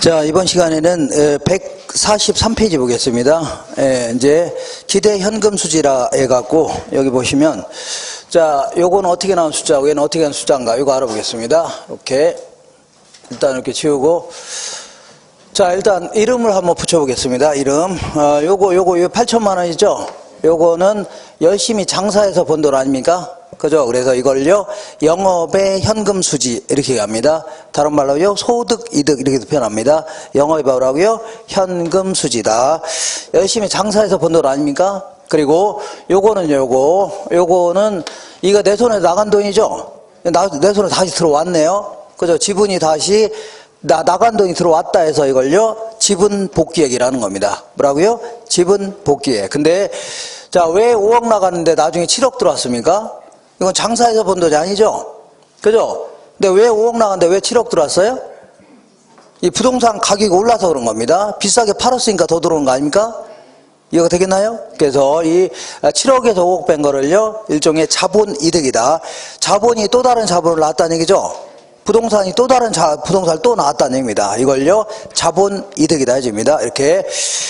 자, 이번 시간에는 143페이지 보겠습니다. 이제 기대 현금 수지라 해갖고 여기 보시면 자, 요건 어떻게 나온 숫자고 얘는 어떻게 나온 숫자인가 이거 알아보겠습니다. 이렇게 일단 이렇게 지우고 자, 일단 이름을 한번 붙여보겠습니다. 이름 요거 8천만 원이죠. 요거는 열심히 장사해서 번 돈 아닙니까? 그죠? 그래서 이걸요, 영업의 현금 수지, 이렇게 얘기합니다. 다른 말로요, 소득, 이득, 이렇게도 표현합니다. 영업이 뭐라고요? 현금 수지다. 열심히 장사해서 번 돈 아닙니까? 그리고 요거는요, 요거는, 이거 내 손에 나간 돈이죠? 내 손에 다시 들어왔네요. 그죠? 지분이 다시, 나간 돈이 들어왔다 해서 이걸요, 지분 복귀액이라는 겁니다. 뭐라고요? 지분 복귀액. 근데, 자, 왜 5억 나갔는데 나중에 7억 들어왔습니까? 이건 장사해서 번 돈이 아니죠? 그죠? 근데 왜 5억 나갔는데 왜 7억 들어왔어요? 이 부동산 가격이 올라서 그런 겁니다. 비싸게 팔았으니까 더 들어오는 거 아닙니까? 이해가 되겠나요? 그래서 이 7억에서 5억 뺀 거를요, 일종의 자본 이득이다. 자본이 또 다른 자본을 낳았다는 얘기죠? 부동산이 또 다른 부동산을 또 낳았다는 얘기입니다. 이걸요, 자본 이득이다 해줍니다. 이렇게.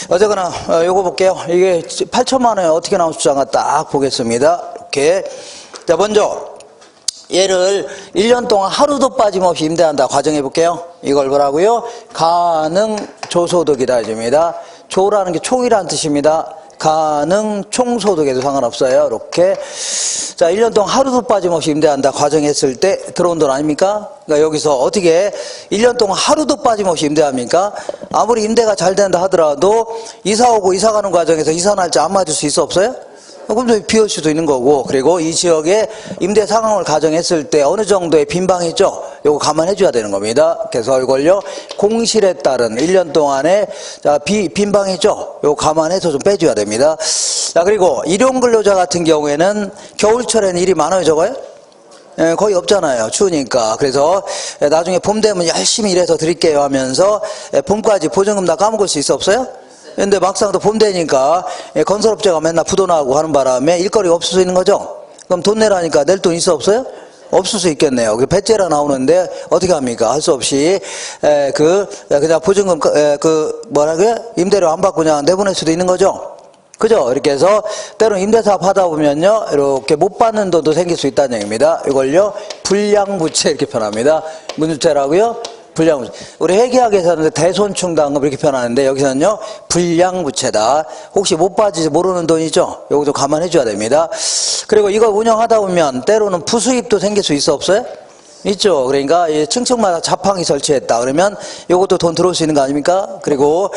어쨌거나, 요거 볼게요. 이게 8천만 원에 어떻게 나온 숫자인가 딱 보겠습니다. 이렇게. 자, 먼저, 얘를 1년 동안 하루도 빠짐없이 임대한다. 과정해 볼게요. 이걸 뭐라고요? 가능 조소득이다 해줍니다. 조라는 게 총이라는 뜻입니다. 가능 총소득에도 상관없어요. 이렇게. 자, 1년 동안 하루도 빠짐없이 임대한다. 과정했을 때 들어온 돈 아닙니까? 그러니까 여기서 어떻게 1년 동안 하루도 빠짐없이 임대합니까? 아무리 임대가 잘 된다 하더라도 이사 오고 이사 가는 과정에서 이사 날짜 안 맞을 수 있어 없어요? 그럼 비올 수도 있는 거고, 그리고 이 지역에 임대 상황을 가정했을 때 어느 정도의 빈방이 있죠? 요거 감안해 줘야 되는 겁니다. 그래서 이걸요, 공실에 따른 1년 동안의 빈방이 있죠? 요거 감안해서 좀 빼줘야 됩니다. 자, 그리고 일용근로자 같은 경우에는 겨울철에는 일이 많아요, 적어요? 거의 없잖아요. 추우니까. 그래서 나중에 봄 되면 열심히 일해서 드릴게요 하면서 봄까지 보증금 다 까먹을 수 있어 없어요? 근데 막상 또 봄 되니까 건설업체가 맨날 부도나고 하는 바람에 일거리가 없을 수 있는 거죠. 그럼 돈 내라니까 낼 돈 있어 없어요? 없을 수 있겠네요. 배째라 나오는데 어떻게 합니까? 할 수 없이 그냥 보증금 뭐라고요? 임대료 안 받고 그냥 내보낼 수도 있는 거죠. 그죠? 이렇게 해서 때로는 임대사업 하다 보면요, 이렇게 못 받는 돈도 생길 수 있다는 얘기입니다. 이걸요, 불량부채 이렇게 표현합니다. 무슨 부채라고요? 불량부채. 우리 회계학에서는 대손충당금 이렇게 표현하는데 여기서는요, 불량부채다. 혹시 못 받을지 모르는 돈이죠? 요것도 감안해 줘야 됩니다. 그리고 이거 운영하다 보면 때로는 부수입도 생길 수 있어 없어요? 있죠. 그러니까 층층마다 자판기 설치했다. 그러면 요것도 돈 들어올 수 있는 거 아닙니까? 그리고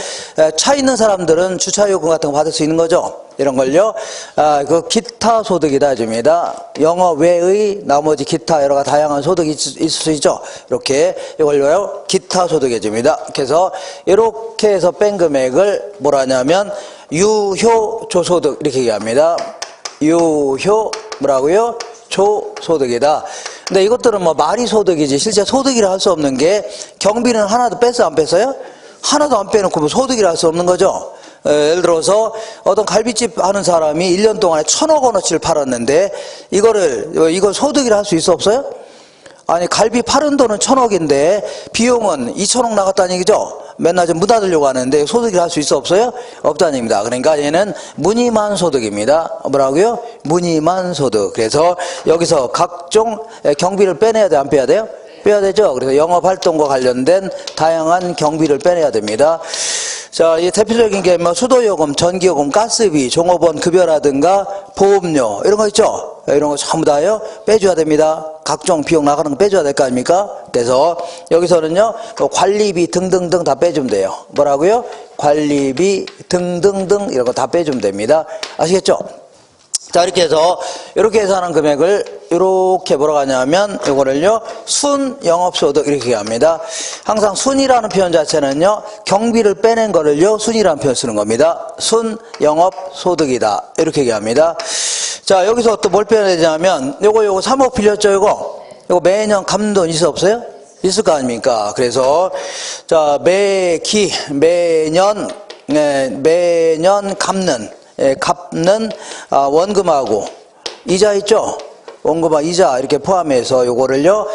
차 있는 사람들은 주차요금 같은 거 받을 수 있는 거죠. 이런 걸요. 그 기타 소득이다 해줍니다. 영업 외의 나머지 기타 여러 가지 다양한 소득이 있을 수 있죠. 이렇게 이걸로요. 기타 소득 해줍니다. 그래서 이렇게 해서 뺀 금액을 뭐라 하냐면 유효 조소득 이렇게 얘기합니다. 유효 뭐라고요? 조소득이다. 근데 이것들은 뭐 말이 소득이지 실제 소득이라 할 수 없는 게 경비는 하나도 뺐어 안 뺐어요? 하나도 안 빼놓고 뭐 소득이라 할 수 없는 거죠. 예를 들어서 어떤 갈비집 하는 사람이 1년 동안에 1,000억 원어치를 팔았는데 이걸 소득이라 할 수 있어 없어요? 아니 갈비 파는 돈은 1,000억인데 비용은 2,000억 나갔다는 얘기죠. 맨날 좀 묻어두려고 하는데 소득이라 할 수 있어 없어요? 없다는 얘기입니다. 그러니까 얘는 무늬만 소득입니다. 뭐라고요? 무늬만 소득. 그래서 여기서 각종 경비를 빼내야 돼, 안 빼야 돼요? 빼야 되죠. 그래서 영업활동과 관련된 다양한 경비를 빼내야 됩니다. 자, 이 대표적인 게 뭐 수도요금, 전기요금, 가스비, 종업원 급여라든가 보험료 이런 거 있죠. 이런 거 전부 다요 빼줘야 됩니다. 각종 비용 나가는 거 빼줘야 될 거 아닙니까? 그래서 여기서는요 관리비 등등등 다 빼주면 돼요. 뭐라고요? 관리비 등등등 이런 거 다 빼주면 됩니다. 아시겠죠? 자, 이렇게 해서 이렇게 계산한 금액을 이렇게 뭐라고 하냐면 이거를요 순영업소득 이렇게 얘기합니다. 항상 순이라는 표현 자체는요 경비를 빼낸 거를요 순이라는 표현 쓰는 겁니다. 순영업소득이다 이렇게 얘기합니다. 자, 여기서 또 뭘 빼야 되냐면 요거 3억 빌렸죠. 요거 매년 갚는 돈 있어 없어요? 있을 거 아닙니까? 그래서 자, 매년 갚는 원금하고 이자 있죠? 원금과 이자 이렇게 포함해서 요거를요,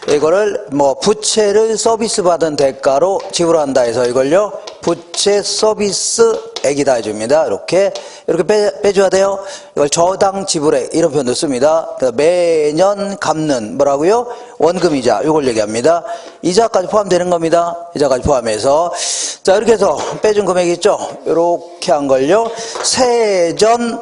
이거를 뭐 부채를 서비스 받은 대가로 지불한다 해서 이걸요, 부채 서비스액이다 해줍니다. 이렇게 빼줘야 돼요. 이걸 저당 지불액 이런 표현도 씁니다. 매년 갚는 뭐라고요? 원금이자 이걸 얘기합니다. 이자까지 포함되는 겁니다. 이자까지 포함해서 자 이렇게 해서 빼준 금액 있죠? 이렇게 한 걸요, 세전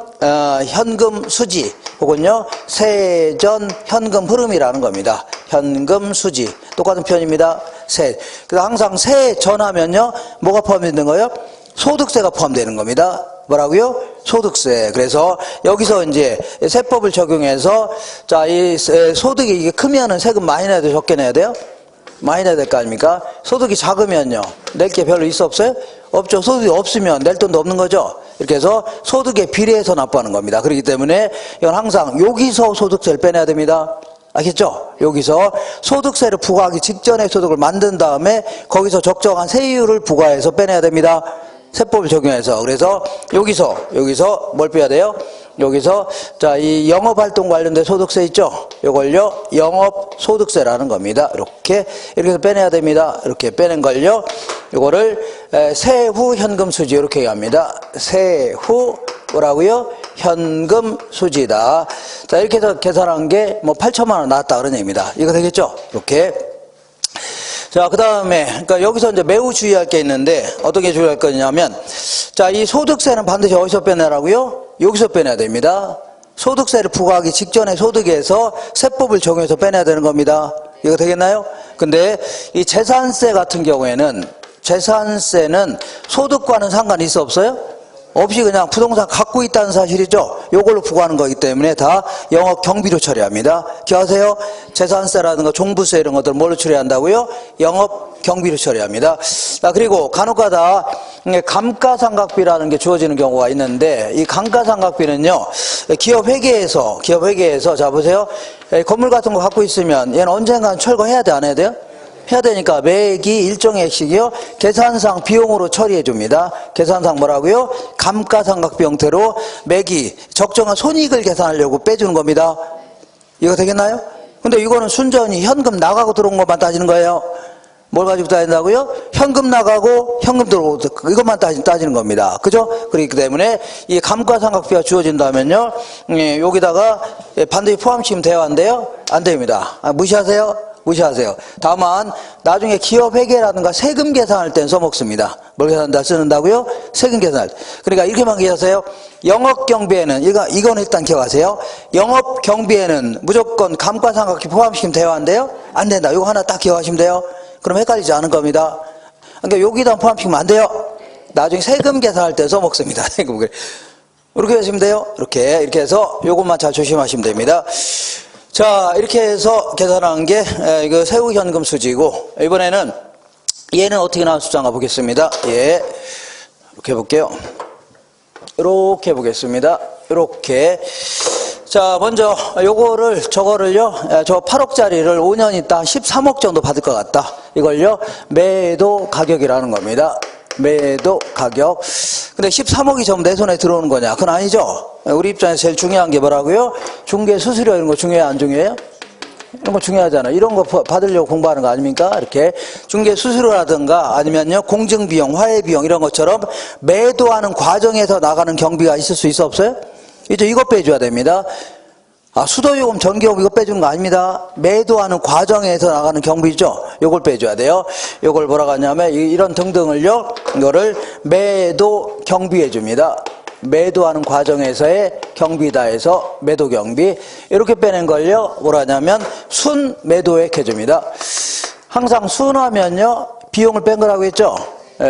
현금 수지 혹은요 세전 현금 흐름이라는 겁니다. 현금 수지 똑같은 표현입니다. 세. 그래서 항상 세전하면요 뭐가 포함되는 거예요? 소득세가 포함되는 겁니다. 뭐라고요? 소득세. 그래서 여기서 이제 세법을 적용해서 자 이 소득이 이게 크면은 세금 많이 내야 돼요? 적게 내야 돼요? 많이 내야 될 거 아닙니까? 소득이 작으면요 낼 게 별로 있어 없어요? 없죠. 소득이 없으면 낼 돈도 없는 거죠. 이렇게 해서 소득에 비례해서 납부하는 겁니다. 그렇기 때문에 이건 항상 여기서 소득세를 빼내야 됩니다. 알겠죠? 여기서 소득세를 부과하기 직전에 소득을 만든 다음에 거기서 적정한 세율을 부과해서 빼내야 됩니다. 세법을 적용해서. 그래서 여기서 뭘 빼야 돼요? 여기서 자 이 영업활동 관련된 소득세 있죠? 요걸요 영업소득세라는 겁니다. 이렇게 해서 빼내야 됩니다. 이렇게 빼낸 걸요 요거를 세후 현금수지 이렇게 얘기합니다. 세후 뭐라고요? 현금 수지다. 자 이렇게 해서 계산한 게 뭐 8천만 원 나왔다 그런 얘기입니다. 이거 되겠죠? 이렇게. 자, 그 다음에, 그러니까 여기서 이제 매우 주의할 게 있는데, 어떤 게 주의할 거냐면, 자, 이 소득세는 반드시 어디서 빼내라고요? 여기서 빼내야 됩니다. 소득세를 부과하기 직전에 소득에서 세법을 적용해서 빼내야 되는 겁니다. 이거 되겠나요? 근데 이 재산세 같은 경우에는, 재산세는 소득과는 상관이 있어 없어요? 없이 그냥 부동산 갖고 있다는 사실이죠. 요걸로 부과하는 거기 때문에 다 영업 경비로 처리합니다. 기억하세요? 재산세라든가 종부세 이런 것들 뭘로 처리한다고요? 영업 경비로 처리합니다. 자, 그리고 간혹가다 감가상각비라는 게 주어지는 경우가 있는데 이 감가상각비는요 기업회계에서 자 보세요. 건물 같은 거 갖고 있으면 얘는 언젠간 철거해야 돼 안 해야 돼요? 해야 되니까 매기 일정의 액식이요 계산상 비용으로 처리해 줍니다. 계산상 뭐라고요? 감가상각비 형태로 매기 적정한 손익을 계산하려고 빼주는 겁니다. 이거 되겠나요? 근데 이거는 순전히 현금 나가고 들어온 것만 따지는 거예요. 뭘 가지고 따진다고요? 현금 나가고 현금 들어오고 이것만 따지는 겁니다. 그죠? 그렇기 때문에 이 감가상각비가 주어진다면요 여기다가 반드시 포함시키면 돼야 한대요? 안 됩니다. 무시하세요. 다만 나중에 기업 회계라든가 세금 계산할 땐 써먹습니다. 뭘 계산한다 쓰는다고요? 세금 계산할 때. 그러니까 이렇게만 기억하세요. 영업 경비에는 이건 일단 기억하세요. 영업 경비에는 무조건 감가상각비 포함시키면 돼야 한대요? 안 된다. 이거 하나 딱 기억하시면 돼요. 그럼 헷갈리지 않을 겁니다. 그러니까 여기다 포함시키면 안 돼요. 나중에 세금 계산할 때 써먹습니다. 이렇게 하시면 돼요. 이렇게 해서 요것만 잘 조심하시면 됩니다. 자, 이렇게 해서 계산한 게 이거 세후 현금 수지고 이번에는 얘는 어떻게 나온 숫자인가 보겠습니다. 예, 이렇게 해볼게요. 이렇게 보겠습니다. 이렇게. 자, 먼저 저거를요 저 8억짜리를 5년 있다 13억 정도 받을 것 같다. 이걸요 매도 가격이라는 겁니다. 매도 가격. 근데 13억이 전부 내 손에 들어오는 거냐? 그건 아니죠. 우리 입장에서 제일 중요한 게 뭐라고요? 중개 수수료 이런 거 중요해요? 안 중요해요? 이런 거 중요하잖아요. 이런 거 받으려고 공부하는 거 아닙니까? 이렇게 중개 수수료라든가 아니면요 공증비용, 화해비용 이런 것처럼 매도하는 과정에서 나가는 경비가 있을 수 있어 없어요? 이제 이거 빼줘야 됩니다. 수도요금, 전기요금 이거 빼주는 거 아닙니다. 매도하는 과정에서 나가는 경비죠. 요걸 빼줘야 돼요. 요걸 뭐라고 하냐면 이런 등등을요 이거를 매도 경비해 줍니다. 매도하는 과정에서의 경비다 해서 매도 경비. 이렇게 빼낸 걸요 뭐라 하냐면 순 매도액 해줍니다. 항상 순하면요 비용을 뺀 거라고 했죠.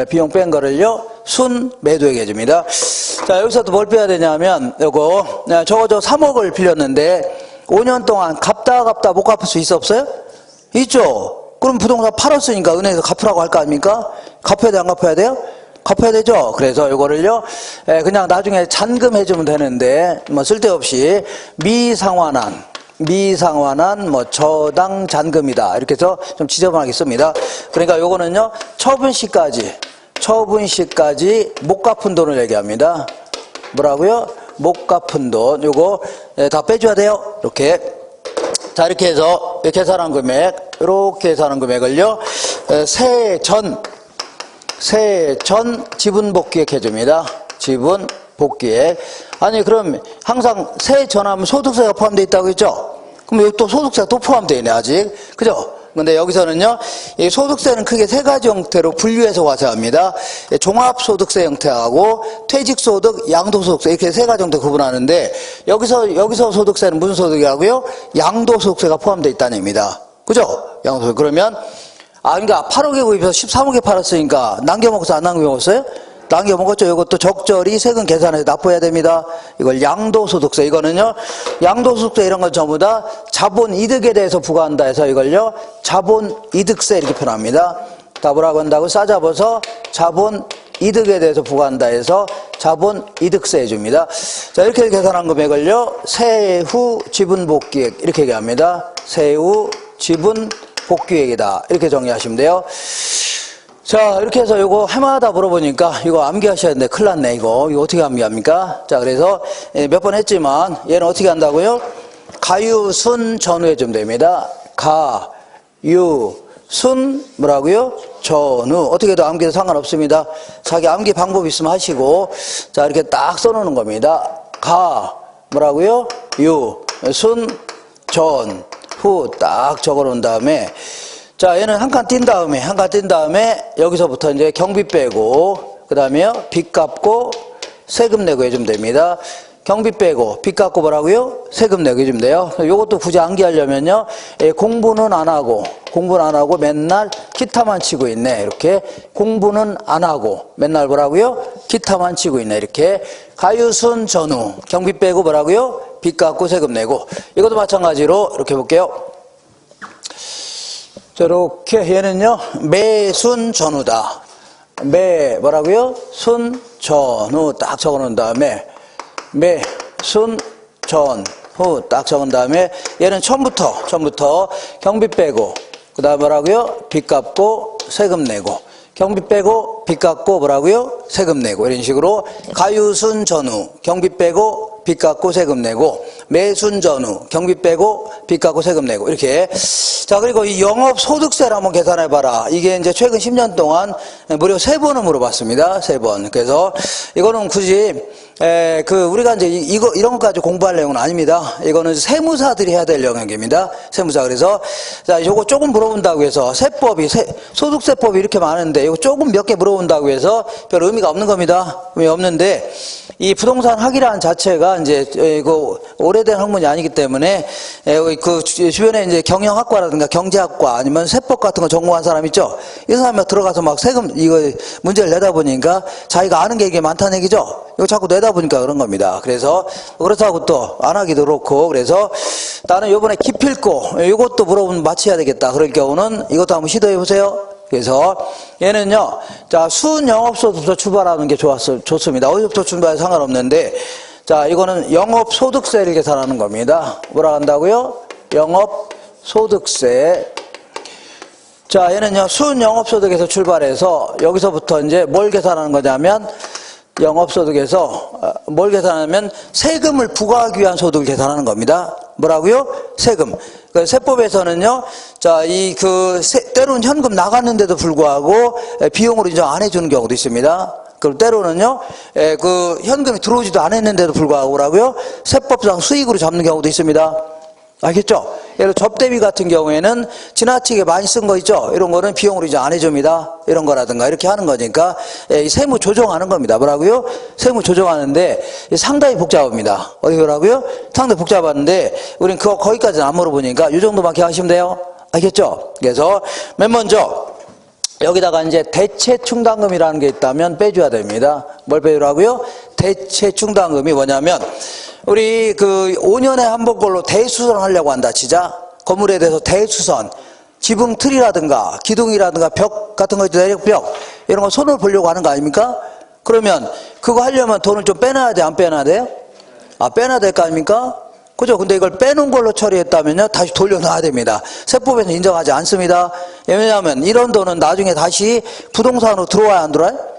비용 뺀 거를요 순 매도액 해줍니다. 자, 여기서도 뭘 빼야 되냐면 저거 3억을 빌렸는데 5년 동안 갚다 못 갚을 수 있어 없어요? 있죠. 그럼 부동산 팔았으니까 은행에서 갚으라고 할 거 아닙니까? 갚아야 돼 안 갚아야 돼요? 갚아야 되죠. 그래서 이거를요 그냥 나중에 잔금 해주면 되는데 뭐 쓸데없이 미상환한 뭐 저당 잔금이다 이렇게 해서 좀 지저분하게 씁니다. 그러니까 요거는요 처분 시까지 못 갚은 돈을 얘기합니다. 뭐라고요? 못 갚은 돈. 요거 다 빼줘야 돼요. 이렇게. 자, 이렇게 해서 계산한 금액, 이렇게 계산한 금액을요, 세전 지분 복귀액 해줍니다. 지분 복귀액. 아니, 그럼 항상 세전하면 소득세가 포함되어 있다고 했죠? 그럼 여기 또 소득세가 또 포함되어 있네, 아직. 그죠? 근데 여기서는요, 이 소득세는 크게 세 가지 형태로 분류해서 과세합니다. 종합소득세 형태하고 퇴직소득, 양도소득세 이렇게 세 가지 형태 구분하는데 여기서 소득세는 무슨 소득이라고요? 양도소득세가 포함되어 있다는 얘기입니다. 그죠? 양도소득. 그러면 그러니까 8억에 구입해서 13억에 팔았으니까 남겨먹었어요? 안 남겨먹었어요? 남겨먹었죠. 이것도 적절히 세금 계산해서 납부해야 됩니다. 이걸 양도소득세. 이거는요, 양도소득세 이런 건 전부 다 자본이득에 대해서 부과한다 해서 이걸요, 자본이득세 이렇게 표현합니다. 다 뭐라고 한다고? 싸잡아서 자본이득에 대해서 부과한다 해서 자본이득세 해줍니다. 자, 이렇게 계산한 금액을요, 세후 지분복귀액 이렇게 얘기합니다. 세후 지분복귀액이다. 이렇게 정리하시면 돼요. 자, 이렇게 해서 이거 해마다 물어보니까 이거 암기하셔야 되는데 큰일 났네, 이거 어떻게 암기합니까? 자, 그래서 몇 번 했지만 얘는 어떻게 한다고요? 가유순 전후해 주면 됩니다. 가유순 뭐라고요? 전후. 어떻게 해도 암기해도 상관없습니다. 자기 암기 방법 있으면 하시고, 자, 이렇게 딱 써놓는 겁니다. 뭐라고요? 순 전후 딱 적어 놓은 다음에, 자, 얘는 한 칸 띈 다음에 여기서부터 이제 경비 빼고, 그 다음에요, 빚 갚고, 세금 내고 해주면 됩니다. 경비 빼고, 빚 갚고 뭐라고요? 세금 내고 해주면 돼요. 요것도 굳이 암기하려면요, 공부는 안 하고 맨날 기타만 치고 있네. 이렇게. 공부는 안 하고, 맨날 뭐라고요? 기타만 치고 있네. 이렇게. 가유순 전후, 경비 빼고 뭐라고요? 빚 갚고 세금 내고. 이것도 마찬가지로 이렇게 볼게요. 이렇게 얘는요, 매순 전후다. 뭐라고요? 순 전후 딱 적어 놓은 다음에 매순 전후 딱 적은 다음에 얘는 처음부터 경비 빼고, 그 다음 뭐라고요? 빚 갚고 세금 내고, 경비 빼고 빚 갚고 뭐라고요? 세금 내고. 이런 식으로 가유순 전후 경비 빼고 빚 갚고 세금 내고, 매순 전후 경비 빼고 빚 갚고 세금 내고. 이렇게. 자, 그리고 이 영업소득세를 한번 계산해봐라. 이게 이제 최근 10년 동안 무려 3번을 물어봤습니다. 3번. 그래서 이거는 굳이 우리가 이제 이런 것까지 공부할 내용은 아닙니다. 이거는 세무사들이 해야 될 영역입니다. 세무사. 그래서 자, 요거 조금 물어본다고 해서 소득세법이 이렇게 많은데 이거 조금 몇 개 물어본다고 해서 별 의미가 없는 겁니다. 의미 없는데, 이 부동산 학이라는 자체가 이제 오래된 학문이 아니기 때문에 그 주변에 이제 경영학과라든가 경제학과 아니면 세법 같은 거 전공한 사람 있죠? 이 사람이 들어가서 막 세금 이거 문제를 내다 보니까 자기가 아는 게 이게 많다는 얘기죠? 이거 자꾸 내다 보니까 그런 겁니다. 그래서 그렇다고 또 안 하기도 그렇고, 그래서 나는 요번에 기필코 이것도 물어보면 맞춰야 되겠다. 그럴 경우는 이것도 한번 시도해 보세요. 그래서 얘는요, 자, 순영업소득부터 출발하는 게 좋습니다. 어디서부터 출발해도 상관없는데, 자, 이거는 영업소득세를 계산하는 겁니다. 뭐라 한다고요? 영업소득세. 자, 얘는요, 순영업소득에서 출발해서 여기서부터 이제 뭘 계산하는 거냐면, 영업소득에서 뭘 계산하면 세금을 부과하기 위한 소득을 계산하는 겁니다. 뭐라고요? 세금. 그 세법에서는요, 자, 때로는 현금 나갔는데도 불구하고 비용으로 인정 안 해주는 경우도 있습니다. 그럼 때로는요, 현금이 들어오지도 않았는데도 불구하고 뭐라고요? 세법상 수익으로 잡는 경우도 있습니다. 알겠죠? 예를 들어 접대비 같은 경우에는 지나치게 많이 쓴 거 있죠? 이런 거는 비용으로 이제 안 해줍니다. 이런 거라든가 이렇게 하는 거니까 세무 조정하는 겁니다. 뭐라고요? 세무 조정하는데 상당히 복잡합니다. 어디라고요? 상당히 복잡한데 우린 거기까지는 안 물어보니까 이 정도밖에 하시면 돼요. 알겠죠? 그래서 맨 먼저 여기다가 이제 대체 충당금이라는 게 있다면 빼줘야 됩니다. 뭘 빼주라고요? 대체 충당금이 뭐냐면 우리 5년에 한 번 걸로 대수선 하려고 한다, 진짜. 건물에 대해서 대수선, 지붕 틀이라든가 기둥이라든가 벽 같은 거 있죠, 내력벽 이런 거 손을 보려고 하는 거 아닙니까? 그러면 그거 하려면 돈을 좀 빼놔야 돼, 안 빼놔야 돼요? 빼놔야 될 거 아닙니까? 그죠? 근데 이걸 빼놓은 걸로 처리했다면요, 다시 돌려놔야 됩니다. 세법에서 인정하지 않습니다. 왜냐하면 이런 돈은 나중에 다시 부동산으로 들어와야 안 들어와요?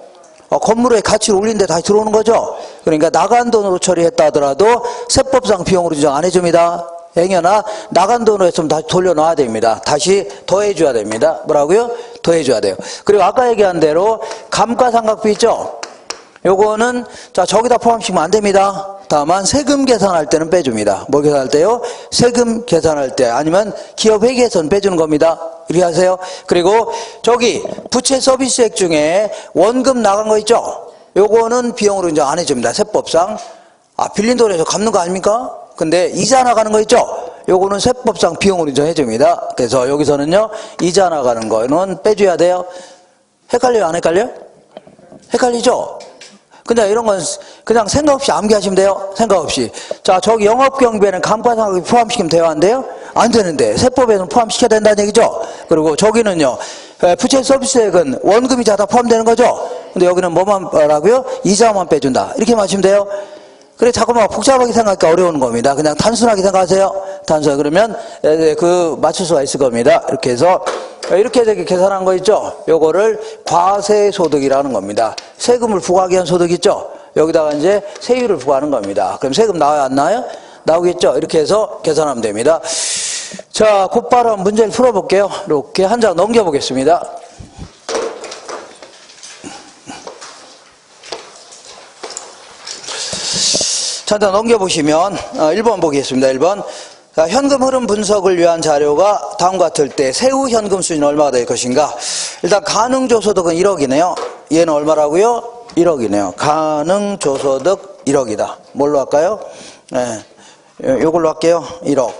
건물의 가치를 올린데 다시 들어오는 거죠. 그러니까 나간 돈으로 처리했다 하더라도 세법상 비용으로 인정 안 해줍니다. 행여나 나간 돈으로 했으면 다시 돌려놔야 됩니다. 다시 더해줘야 됩니다. 뭐라고요? 더해줘야 돼요. 그리고 아까 얘기한 대로 감가상각비 있죠? 요거는 자 저기다 포함시키면 안 됩니다. 다만 세금 계산할 때는 빼줍니다. 뭘 계산할 때요? 세금 계산할 때 아니면 기업 회계에서는 빼주는 겁니다. 이렇게 하세요. 그리고 저기 부채 서비스액 중에 원금 나간 거 있죠? 요거는 비용으로 인정 안 해줍니다. 세법상. 아 빌린 돈에서 갚는 거 아닙니까? 근데 이자 나가는 거 있죠? 요거는 세법상 비용으로 인정해 줍니다. 그래서 여기서는요 이자 나가는 거는 빼줘야 돼요. 헷갈려요? 안 헷갈려요? 헷갈리죠? 그냥 이런 건 그냥 생각 없이 암기하시면 돼요. 생각 없이. 자, 저기 영업경비에는 감가상각비 포함시키면 돼요? 안 돼요? 안 되는데 세법에는 포함시켜야 된다는 얘기죠. 그리고 저기는요 부채 서비스액은 원금이자 다 포함되는 거죠. 근데 여기는 뭐만 라고요? 이자만 빼준다. 이렇게 맞추면 돼요. 그래 자꾸만 복잡하게 생각하니까 어려운 겁니다. 그냥 단순하게 생각하세요. 단순하게. 그러면 그 맞출 수가 있을 겁니다. 이렇게 해서 이렇게 계산한 거 있죠? 요거를 과세소득이라는 겁니다. 세금을 부과하기 위한 소득 있죠? 여기다가 이제 세율을 부과하는 겁니다. 그럼 세금 나와요? 안 나와요? 나오겠죠? 이렇게 해서 계산하면 됩니다. 자, 곧바로 한번 문제를 풀어볼게요. 이렇게 한 장 넘겨보겠습니다. 자, 넘겨보시면 1번 보겠습니다. 1번. 자, 현금 흐름 분석을 위한 자료가 다음과 같을 때 세후 현금 수준은 얼마가 될 것인가? 일단 가능조소득은 1억이네요. 얘는 얼마라고요? 1억이네요. 가능조소득 1억이다. 뭘로 할까요? 네, 요걸로 할게요. 1억.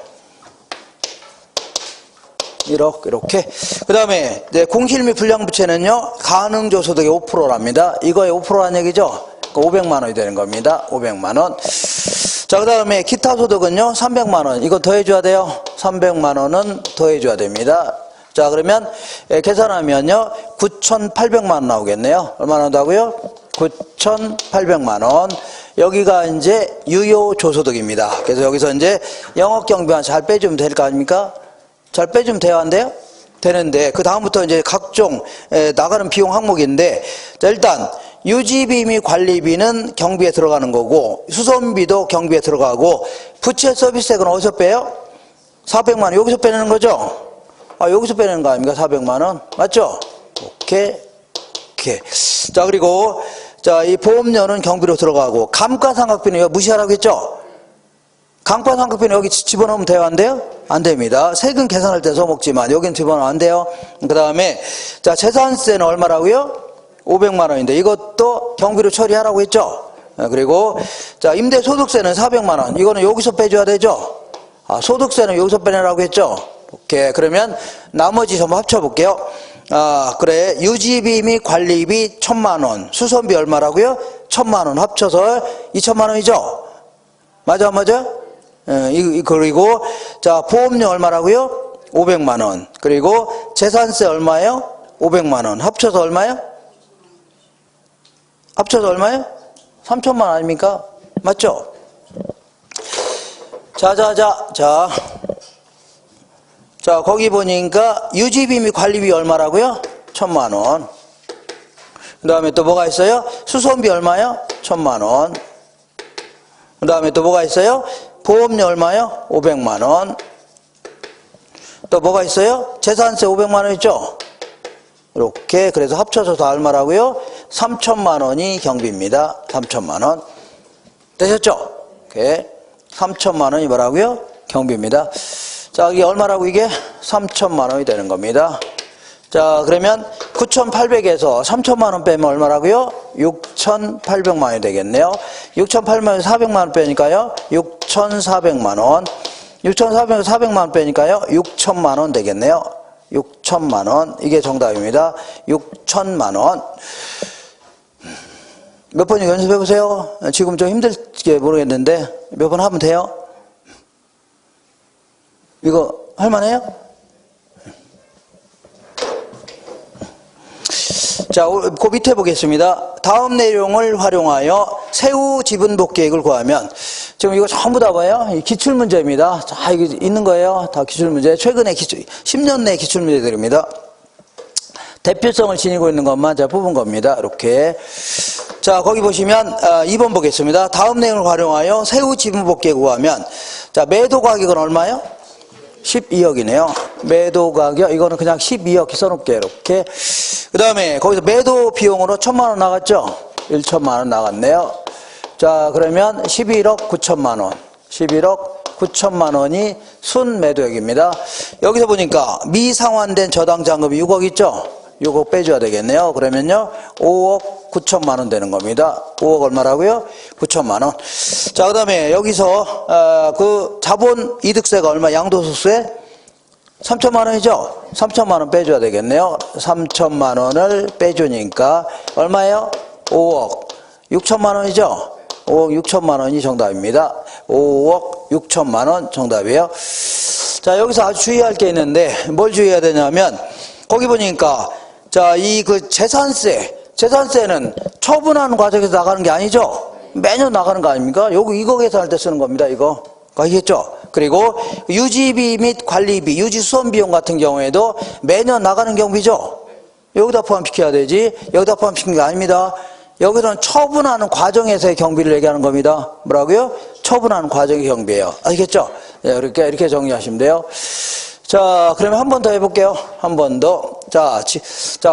1억 이렇게. 그 다음에 공실 및 불량부채는요 가능조소득의 5%랍니다. 이거의 5%라는 얘기죠. 500만 원이 되는 겁니다. 500만 원. 자, 그 다음에 기타 소득은요 300만 원. 이거 더해줘야 돼요. 300만 원은 더해줘야 됩니다. 자, 그러면 계산하면요 9,800만 원 나오겠네요. 얼마나 나온다고요? 9,800만 원. 여기가 이제 유효조소득입니다. 그래서 여기서 이제 영업경비만 잘 빼주면 될 거 아닙니까? 잘 빼주면 돼요, 안 돼요? 되는데 그 다음부터 이제 각종 나가는 비용 항목인데, 자, 일단 유지비 및 관리비는 경비에 들어가는 거고 수선비도 경비에 들어가고 부채 서비스액은 어디서 빼요? 400만 원 여기서 빼내는 거죠? 아, 여기서 빼내는 거 아닙니까? 400만 원 맞죠? 오케이. 자, 그리고 자, 이 보험료는 경비로 들어가고 감가상각비는 이거 무시하라고 했죠? 감가상각비는 여기 집어넣으면 돼요? 안 돼요? 안 됩니다. 세금 계산할 때 써먹지만 여기는 집어넣으면 안 돼요. 그 다음에 자, 재산세는 얼마라고요? 500만 원인데 이것도 경비로 처리하라고 했죠. 그리고 자, 임대소득세는 400만 원. 이거는 여기서 빼줘야 되죠. 아, 소득세는 여기서 빼내라고 했죠. 오케이. 그러면 나머지 전부 합쳐볼게요. 아, 그래. 유지비 및 관리비 1,000만 원. 수선비 얼마라고요? 1,000만 원 합쳐서 2,000만 원이죠. 맞아, 안 맞아? 그리고 자, 보험료 얼마라고요? 500만 원. 그리고 재산세 얼마예요? 500만 원. 합쳐서 얼마예요? 합쳐서 얼마예요? 3,000만 원 아닙니까? 맞죠? 자, 거기 보니까 유지비 및 관리비 얼마라고요? 1,000만 원. 그 다음에 또 뭐가 있어요? 수선비 얼마요? 1,000만 원. 그 다음에 또 뭐가 있어요? 보험료 얼마요? 500만 원. 또 뭐가 있어요? 재산세 500만 원 있죠? 이렇게. 그래서 합쳐서 다 얼마라고요? 3,000만 원이 경비입니다. 3,000만 원. 되셨죠? 이렇게. 3,000만 원이 뭐라고요? 경비입니다. 자, 이게 얼마라고 이게? 3,000만 원이 되는 겁니다. 자, 그러면 9,800에서 3,000만 원 빼면 얼마라고요? 6,800만 원이 되겠네요. 6,800만 원에서 400만 원 빼니까요. 6,400만 원. 6,400에서 400만 원 빼니까요. 6,000만 원 되겠네요. 6,000만 원. 이게 정답입니다. 6,000만 원. 몇 번 연습해 보세요. 지금 좀 힘들게 모르겠는데 몇 번 하면 돼요? 이거 할만해요? 자, 그 밑에 보겠습니다. 다음 내용을 활용하여 세후 지분복 계획을 구하면, 지금 이거 전부 다 봐요. 기출문제입니다. 자, 이거 있는 거예요. 다 기출문제. 최근에 10년 내 기출문제들입니다. 대표성을 지니고 있는 것만 제가 뽑은 겁니다. 이렇게. 자, 거기 보시면 2번 보겠습니다. 다음 내용을 활용하여 세후 지분복귀 구하면, 자, 매도 가격은 얼마요? 12억이네요. 매도 가격, 이거는 그냥 12억 써놓을게요. 이렇게. 그 다음에 거기서 매도 비용으로 1,000만 원 나갔죠? 1,000만 원 나갔네요. 자, 그러면 11억 9천만 원. 11억 9천만 원이 순매도액입니다. 여기서 보니까 미상환된 저당 잔금이 6억 있죠? 6억 빼줘야 되겠네요. 그러면요, 5억 9천만 원 되는 겁니다. 5억 얼마라고요? 9천만 원. 자, 그 다음에 여기서 그 자본 이득세가 얼마? 양도소득세 3천만 원이죠? 3천만 원 빼줘야 되겠네요. 3천만 원을 빼주니까 얼마예요? 5억 6천만 원이죠? 5억 6천만 원이 정답입니다. 5억 6천만 원 정답이에요. 자, 여기서 아주 주의할 게 있는데 뭘 주의해야 되냐면 거기 보니까 자, 이 그 재산세는 처분하는 과정에서 나가는 게 아니죠? 매년 나가는 거 아닙니까? 이거 계산할 때 쓰는 겁니다. 이거 아시겠죠? 그리고 유지비 및 관리비, 유지수선 비용 같은 경우에도 매년 나가는 경비죠? 여기다 포함시켜야 되지. 여기다 포함시킨 게 아닙니다. 여기서는 처분하는 과정에서의 경비를 얘기하는 겁니다. 뭐라고요? 처분하는 과정의 경비예요. 아시겠죠? 네, 이렇게 정리하시면 돼요. 자, 그러면 한 번 더 해볼게요. 한 번 더. 자,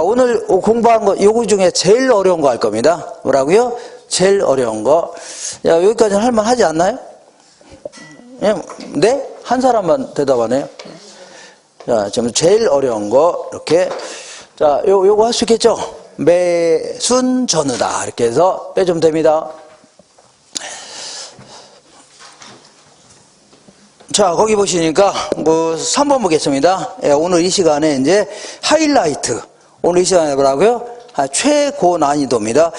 오늘 공부한 거, 요거 중에 제일 어려운 거 할 겁니다. 뭐라고요? 제일 어려운 거. 야, 여기까지는 할만하지 않나요? 네? 한 사람만 대답하네요. 자, 지금 제일 어려운 거, 이렇게. 자, 요거 할 수 있겠죠? 매순 전후다. 이렇게 해서 빼주면 됩니다. 자, 거기 보시니까, 3번 보겠습니다. 예, 오늘 이 시간에 이제 하이라이트. 오늘 이 시간에 뭐라고요? 최고 난이도입니다.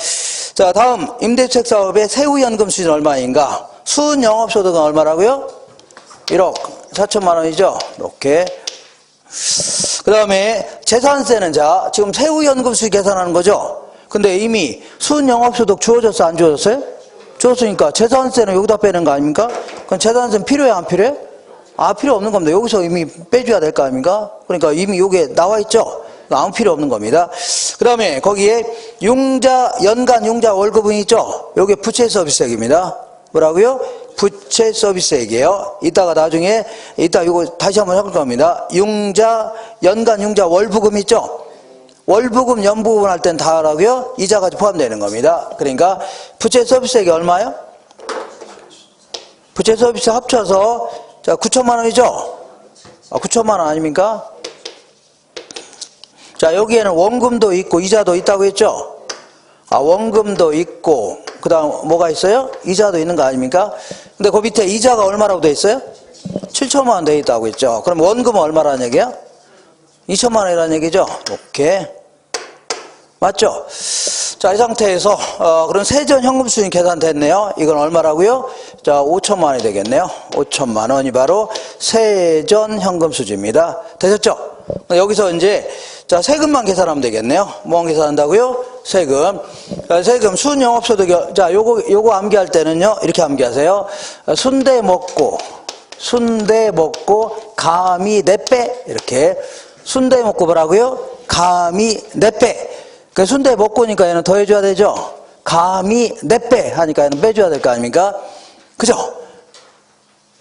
자, 다음, 임대주택 사업의 세후연금 수준 얼마인가? 순영업소득은 얼마라고요? 1억 4천만 원이죠? 이렇게. 그 다음에 재산세는 자, 지금 세후연금 수익 계산하는 거죠? 근데 이미 순영업소득 주어졌어, 안 주어졌어요? 주었으니까 재산세는 여기다 빼는 거 아닙니까? 그럼 재산세는 필요해, 안 필요해? 필요 없는 겁니다. 여기서 이미 빼줘야 될 거 아닙니까? 그러니까 이미 요게 나와 있죠? 아무 필요 없는 겁니다. 그 다음에 거기에 연간 융자 월급은 있죠? 요게 부채 서비스액입니다. 뭐라고요? 부채 서비스액이에요. 이따가 이거 다시 한번 해볼 겁니다. 연간 융자 월부금 있죠? 월부금, 연부금 할 땐 다 하라고요? 이자까지 포함되는 겁니다. 그러니까 부채 서비스액이 얼마요? 부채 서비스 합쳐서 자 9천만 원이죠? 9천만 원 아닙니까? 자, 여기에는 원금도 있고 이자도 있다고 했죠? 원금도 있고 그 다음 뭐가 있어요? 이자도 있는 거 아닙니까? 근데 그 밑에 이자가 얼마라고 돼 있어요? 7천만 원 돼 있다고 했죠? 그럼 원금은 얼마라는 얘기야? 2천만 원이라는 얘기죠? 오케이. 맞죠? 자, 이 상태에서 그럼 세전 현금 수익 계산됐네요. 이건 얼마라고요? 자, 5천만 원이 되겠네요. 5천만 원이 바로 세전 현금 수지입니다. 되셨죠? 여기서 이제 자, 세금만 계산하면 되겠네요. 뭐만 계산한다고요? 세금. 세금 순영업소득. 자, 요거 암기할 때는요. 이렇게 암기하세요. 순대 먹고 감히 내 빼. 이렇게. 순대 먹고 뭐라고요? 감히 내 빼. 그 순대 먹고니까 얘는 더 해줘야 되죠? 감히 내 빼 하니까 얘는 빼줘야 될 거 아닙니까? 그죠?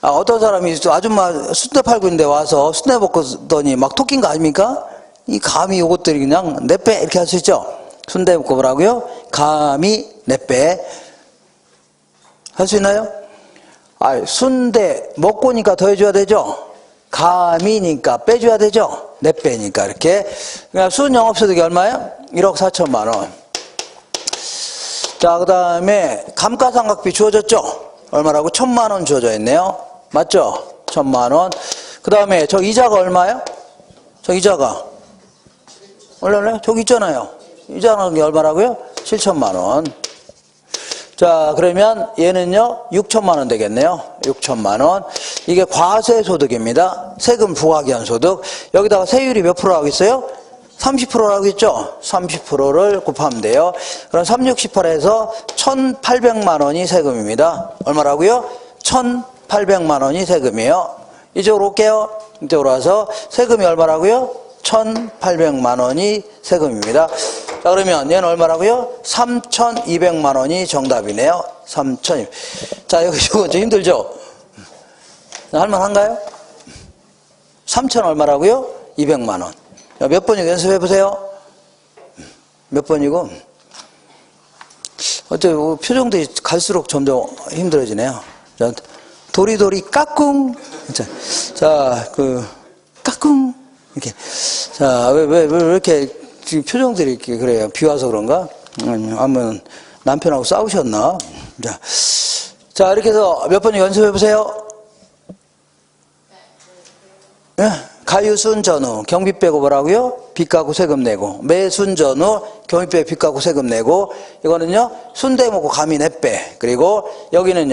어떤 사람이 아줌마 순대 팔고 있는데 와서 순대 먹고더니 막 토낀 거 아닙니까? 이 감히 요것들이 그냥 내 빼 이렇게 할 수 있죠? 순대 먹고 뭐라고요? 감히 내 빼. 할 수 있나요? 순대 먹고니까 더 해줘야 되죠? 감히니까 빼줘야 되죠? 내 빼니까 이렇게. 그러니까 순영업소득이 얼마예요? 1억 4천만 원. 자, 그 다음에 감가상각비 주어졌죠? 얼마라고? 1,000만 원 주어져 있네요. 맞죠? 1,000만 원. 그 다음에 저 이자가 얼마예요? 저 이자가 원래 저기 있잖아요. 이자는 얼마라고요? 7천만 원. 자, 그러면 얘는요 6천만 원 되겠네요. 6천만 원. 이게 과세소득입니다. 세금 부과기한 소득. 여기다가 세율이 몇 프로 하겠어요? 30%라고 했죠? 30%를 곱하면 돼요. 그럼 368에서 1,800만 원이 세금입니다. 얼마라고요? 1,800만 원이 세금이에요. 이쪽으로 올게요. 이쪽으로 와서 세금이 얼마라고요? 1,800만 원이 세금입니다. 자, 그러면 얘는 얼마라고요? 3,200만 원이 정답이네요. 3,200. 자, 여기 이거 좀 힘들죠? 할만한가요? 3,000 얼마라고요? 200만 원. 몇 번이고 연습해 보세요. 몇 번이고? 어째 표정들이 갈수록 점점 힘들어지네요. 자, 도리도리 까꿍. 자, 까꿍. 이렇게. 자, 왜 이렇게 지금 표정들이 이렇게 그래요? 비 와서 그런가? 아니면 남편하고 싸우셨나? 자, 이렇게 해서 몇 번이고 연습해 보세요. 예? 가유순 전후 경비 빼고 뭐라고요? 빚 갚고 세금 내고. 매순 전후 경비 빼고 빚 갚고 세금 내고. 이거는요 순대 먹고 감이 내빼. 그리고 여기는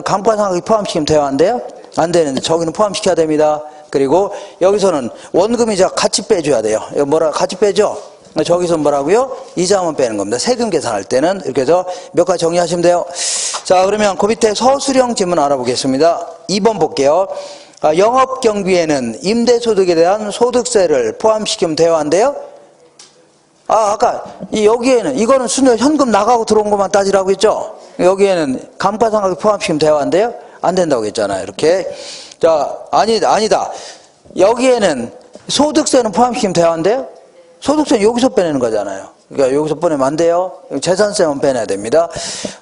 감가상각이 포함시키면 돼요? 안 돼요? 안 되는데 저기는 포함시켜야 됩니다. 그리고 여기서는 원금이자 같이 빼줘야 돼요. 이거 뭐라 같이 빼죠? 저기서 뭐라고요? 이자만 빼는 겁니다. 세금 계산할 때는. 이렇게 해서 몇 가지 정리하시면 돼요. 자, 그러면 그 밑에 서술형 질문 알아보겠습니다. 2번 볼게요. 영업경비에는 임대소득에 대한 소득세를 포함시키면 돼요? 안 돼요? 아까 여기에는 이거는 순전 현금 나가고 들어온 것만 따지라고 했죠? 여기에는 감가상각이 포함시키면 돼요? 안 돼요? 안 된다고 했잖아요. 이렇게. 자, 아니다. 여기에는 소득세는 포함시키면 돼요? 안 돼요? 소득세는 여기서 빼내는 거잖아요. 그러니까 여기서 빼내면 안 돼요. 재산세만 빼내야 됩니다.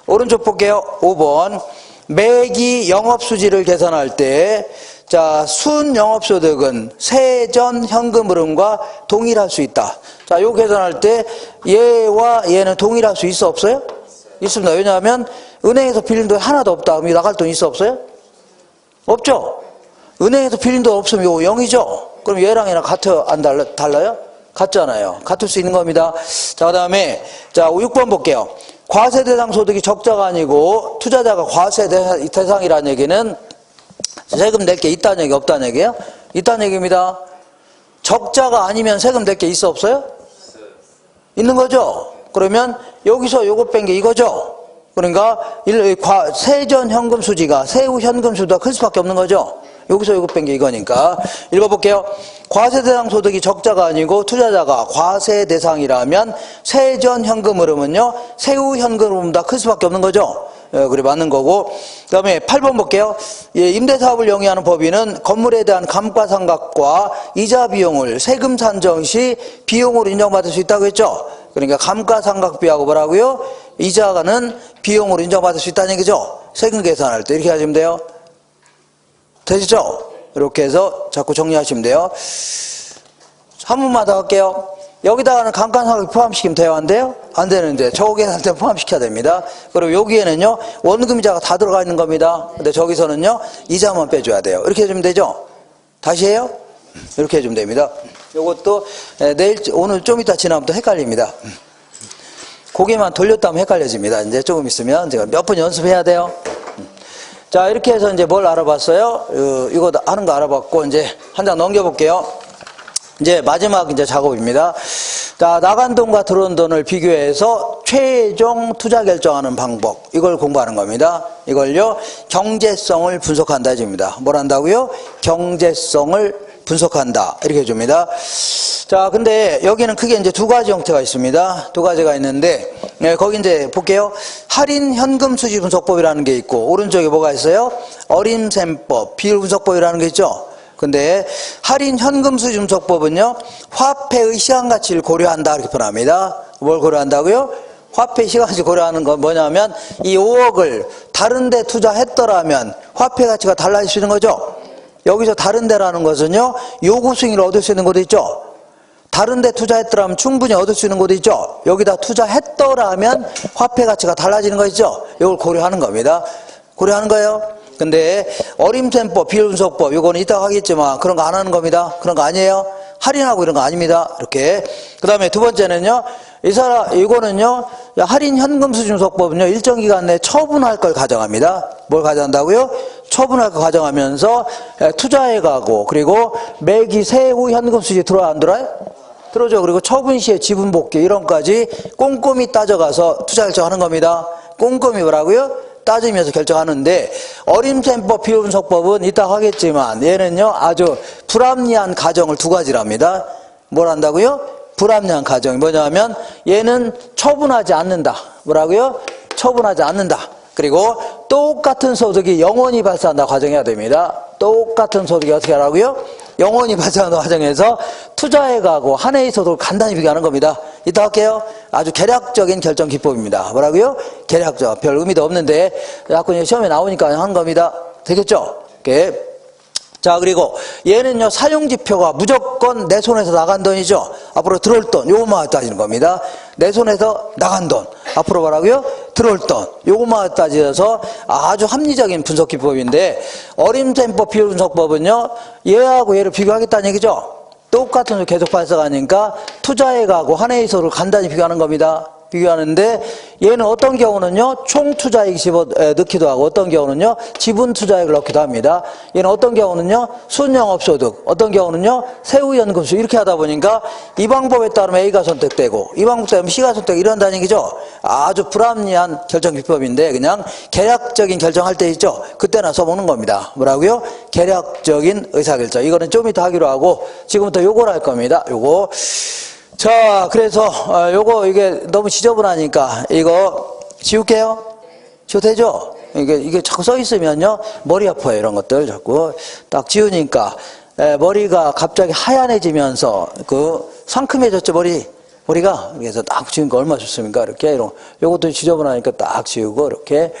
오른쪽 볼게요. 5번. 매기 영업수지를 계산할 때 자, 순영업소득은 세전 현금 흐름과 동일할 수 있다. 자, 요 계산할 때 얘와 얘는 동일할 수 있어 없어요? 있습니다. 왜냐하면 은행에서 빌린 돈 하나도 없다. 그럼 나갈 돈 있어 없어요? 없죠? 은행에서 빌린 돈 없으면 이거 0이죠? 그럼 얘랑 얘랑 같아요? 안 달라요? 같잖아요. 같을 수 있는 겁니다. 자, 그 다음에 자 6번 볼게요. 과세 대상 소득이 적자가 아니고 투자자가 과세 대상이라는 얘기는 세금 낼 게 있다는 얘기 없다는 얘기예요? 있다는 얘기입니다. 적자가 아니면 세금 낼 게 있어 없어요? 있는 거죠? 그러면 여기서 요거 뺀 게 이거죠? 그러니까 세전 현금 수지가 세후 현금 수지가 클 수밖에 없는 거죠? 여기서 요거 뺀 게 이거니까. 읽어볼게요. 과세 대상 소득이 적자가 아니고 투자자가 과세 대상이라면 세전 현금 흐름은요 세후 현금 흐름보다 클 수밖에 없는 거죠? 그래 맞는 거고. 그 다음에 8번 볼게요. 임대사업을 영위하는 법인은 건물에 대한 감가상각과 이자 비용을 세금 산정 시 비용으로 인정받을 수 있다고 했죠. 그러니까 감가상각비하고 뭐라고요? 이자는 비용으로 인정받을 수 있다는 얘기죠. 세금 계산할 때 이렇게 하시면 돼요. 되시죠? 이렇게 해서 자꾸 정리하시면 돼요. 한 번만 더 할게요. 여기다가는 감가상각을 포함시키면 돼요? 안 돼요? 안 되는데 저거 계산할 때 포함시켜야 됩니다. 그리고 여기에는요 원금이자가 다 들어가 있는 겁니다. 근데 저기서는요 이자만 빼줘야 돼요. 이렇게 해주면 되죠? 다시 해요? 이렇게 해주면 됩니다. 이것도 오늘 좀 이따 지나면 헷갈립니다. 고개만 돌렸다면 헷갈려집니다. 이제 조금 있으면 제가 몇 번 연습해야 돼요. 자, 이렇게 해서 이제 뭘 알아봤어요? 이거 하는 거 알아봤고, 이제 한 장 넘겨볼게요. 이제 마지막 이제 작업입니다. 자, 나간 돈과 들어온 돈을 비교해서 최종 투자 결정하는 방법. 이걸 공부하는 겁니다. 이걸요, 경제성을 분석한다 해줍니다. 뭘 한다고요? 경제성을 분석한다. 이렇게 해줍니다. 자, 근데 여기는 크게 이제 두 가지 형태가 있습니다. 두 가지가 있는데, 거기 이제 볼게요. 할인 현금 수지 분석법이라는 게 있고, 오른쪽에 뭐가 있어요? 어림셈법, 비율 분석법이라는 게 있죠. 근데 할인 현금 수지 분석법은요, 화폐의 시간 가치를 고려한다. 이렇게 표현합니다. 뭘 고려한다고요? 화폐 시간 가치 고려하는 건 뭐냐면, 이 5억을 다른 데 투자했더라면 화폐 가치가 달라질 수 있는 거죠. 여기서 다른 데라는 것은요, 요구 수익을 얻을 수 있는 곳도 있죠. 다른 데 투자했더라면 충분히 얻을 수 있는 곳도 있죠. 여기다 투자했더라면 화폐 가치가 달라지는 거 있죠. 이걸 고려하는 겁니다. 고려하는 거예요. 근데 어림셈법, 비율분석법 이거는 이따 하겠지만 그런 거 안 하는 겁니다. 그런 거 아니에요. 할인하고 이런 거 아닙니다. 이렇게. 그 다음에 두 번째는요, 이거는요, 할인 현금 수지 분석법은요, 일정 기간 내에 처분할 걸 가정합니다. 뭘 가정한다고요? 처분할 거 가정하면서 투자해 가고, 그리고 매기 세후 현금 수지 들어와 안 들어와요? 들어오죠. 그리고 처분 시에 지분 복귀 이런 까지 꼼꼼히 따져가서 투자 결정하는 겁니다. 꼼꼼히 뭐라고요? 따지면서 결정하는데, 어림셈법, 비율분석법은 이따 하겠지만 얘는요 아주 불합리한 가정을 두 가지랍니다. 뭘 한다고요? 불합리한 가정이 뭐냐면 얘는 처분하지 않는다. 뭐라고요? 처분하지 않는다. 그리고 똑같은 소득이 영원히 발생한다 가정해야 됩니다. 똑같은 소득이 어떻게 하라고요? 영원히 발생한다 가정에서 투자액하고 한 해의 소득을 간단히 비교하는 겁니다. 이따 할게요. 아주 계략적인 결정 기법입니다. 뭐라고요? 계략적. 별 의미도 없는데 자꾸 시험에 나오니까 하는 겁니다. 되겠죠? 오케이. 자, 그리고 얘는요, 사용지표가 무조건 내 손에서 나간 돈이죠. 앞으로 들어올 돈, 요것만 따지는 겁니다. 내 손에서 나간 돈. 앞으로 뭐라고요? 들어올 돈. 요것만 따져서 아주 합리적인 분석 기법인데, 어림tempo 비율 분석법은요, 얘하고 얘를 비교하겠다는 얘기죠. 똑같은 수 계속 발생하니까 투자액하고 한 해의 소를 간단히 비교하는 겁니다. 비교하는데 얘는 어떤 경우는요 총 투자액 집어 넣기도 하고 어떤 경우는요 지분 투자액을 넣기도 합니다. 얘는 어떤 경우는요 순영업소득, 어떤 경우는요 세후연금수 이렇게 하다 보니까 이 방법에 따르면 A가 선택되고 이 방법에 따르면 C가 선택되고 이런다는 얘기죠. 아주 불합리한 결정 기법인데 그냥 계략적인 결정할 때 있죠. 그때나 써보는 겁니다. 뭐라고요? 계략적인 의사결정. 이거는 좀 이따 하기로 하고 지금부터 요걸 할 겁니다. 요거. 자, 그래서 요거 이게 너무 지저분하니까 이거 지울게요. 지워도 되죠? 이게 자꾸 써 있으면요 머리 아파요. 이런 것들 자꾸 딱 지우니까 머리가 갑자기 하얀해지면서 그 상큼해졌죠 머리가. 그래서 딱 지운 거 얼마나 좋습니까? 이렇게 요것도 지저분하니까 딱 지우고 이렇게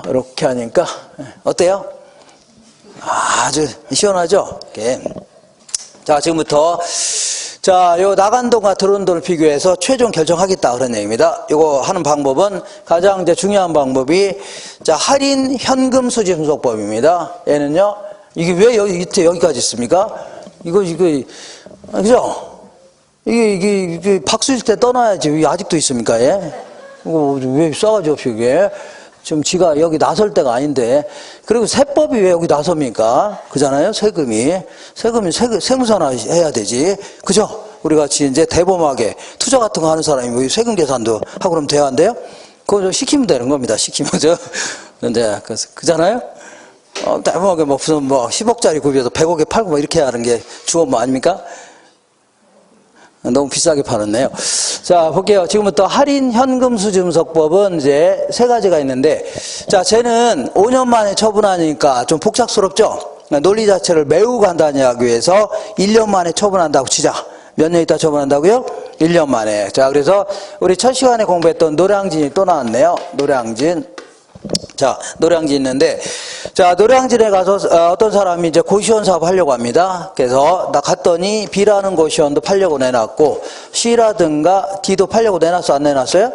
이렇게 하니까 어때요? 아주 시원하죠? 이렇게. 자, 지금부터 자, 요 나간 돈과 들어온 돈을 비교해서 최종 결정하겠다 그런 얘기입니다. 이거 하는 방법은 가장 이제 중요한 방법이 자 할인 현금 수지 분석법입니다. 얘는요 이게 왜 여기까지 있습니까? 이거 그죠? 이게 박수일 때 떠나야지 왜 아직도 있습니까? 얘? 이거 왜 싸가지 없이 이게? 지금 지가 여기 나설 때가 아닌데. 그리고 세법이 왜 여기 나섭니까? 그잖아요? 세금이 세무서나 해야 되지. 그죠? 우리 같이 이제 대범하게 투자 같은 거 하는 사람이 뭐 세금 계산도 하고 그러면 돼야 안 돼요? 그거 시키면 되는 겁니다. 시키면. 근데, 그잖아요? 대범하게 무슨 10억짜리 구비해서 100억에 팔고 뭐 이렇게 하는 게 주업 아닙니까? 너무 비싸게 팔았네요. 자, 볼게요. 지금부터 할인 현금 수지 분석법은 이제 세 가지가 있는데, 자, 쟤는 5년 만에 처분하니까 좀 복잡스럽죠? 논리 자체를 매우 간단히 하기 위해서 1년 만에 처분한다고 치자. 몇 년 있다 처분한다고요? 1년 만에. 자, 그래서 우리 첫 시간에 공부했던 노량진이 또 나왔네요. 노량진. 자, 노량진 있는데, 자, 노량진에 가서 어떤 사람이 이제 고시원 사업 하려고 합니다. 그래서 나 갔더니 B라는 고시원도 팔려고 내놨고, C라든가 D도 팔려고 내놨어, 안 내놨어요?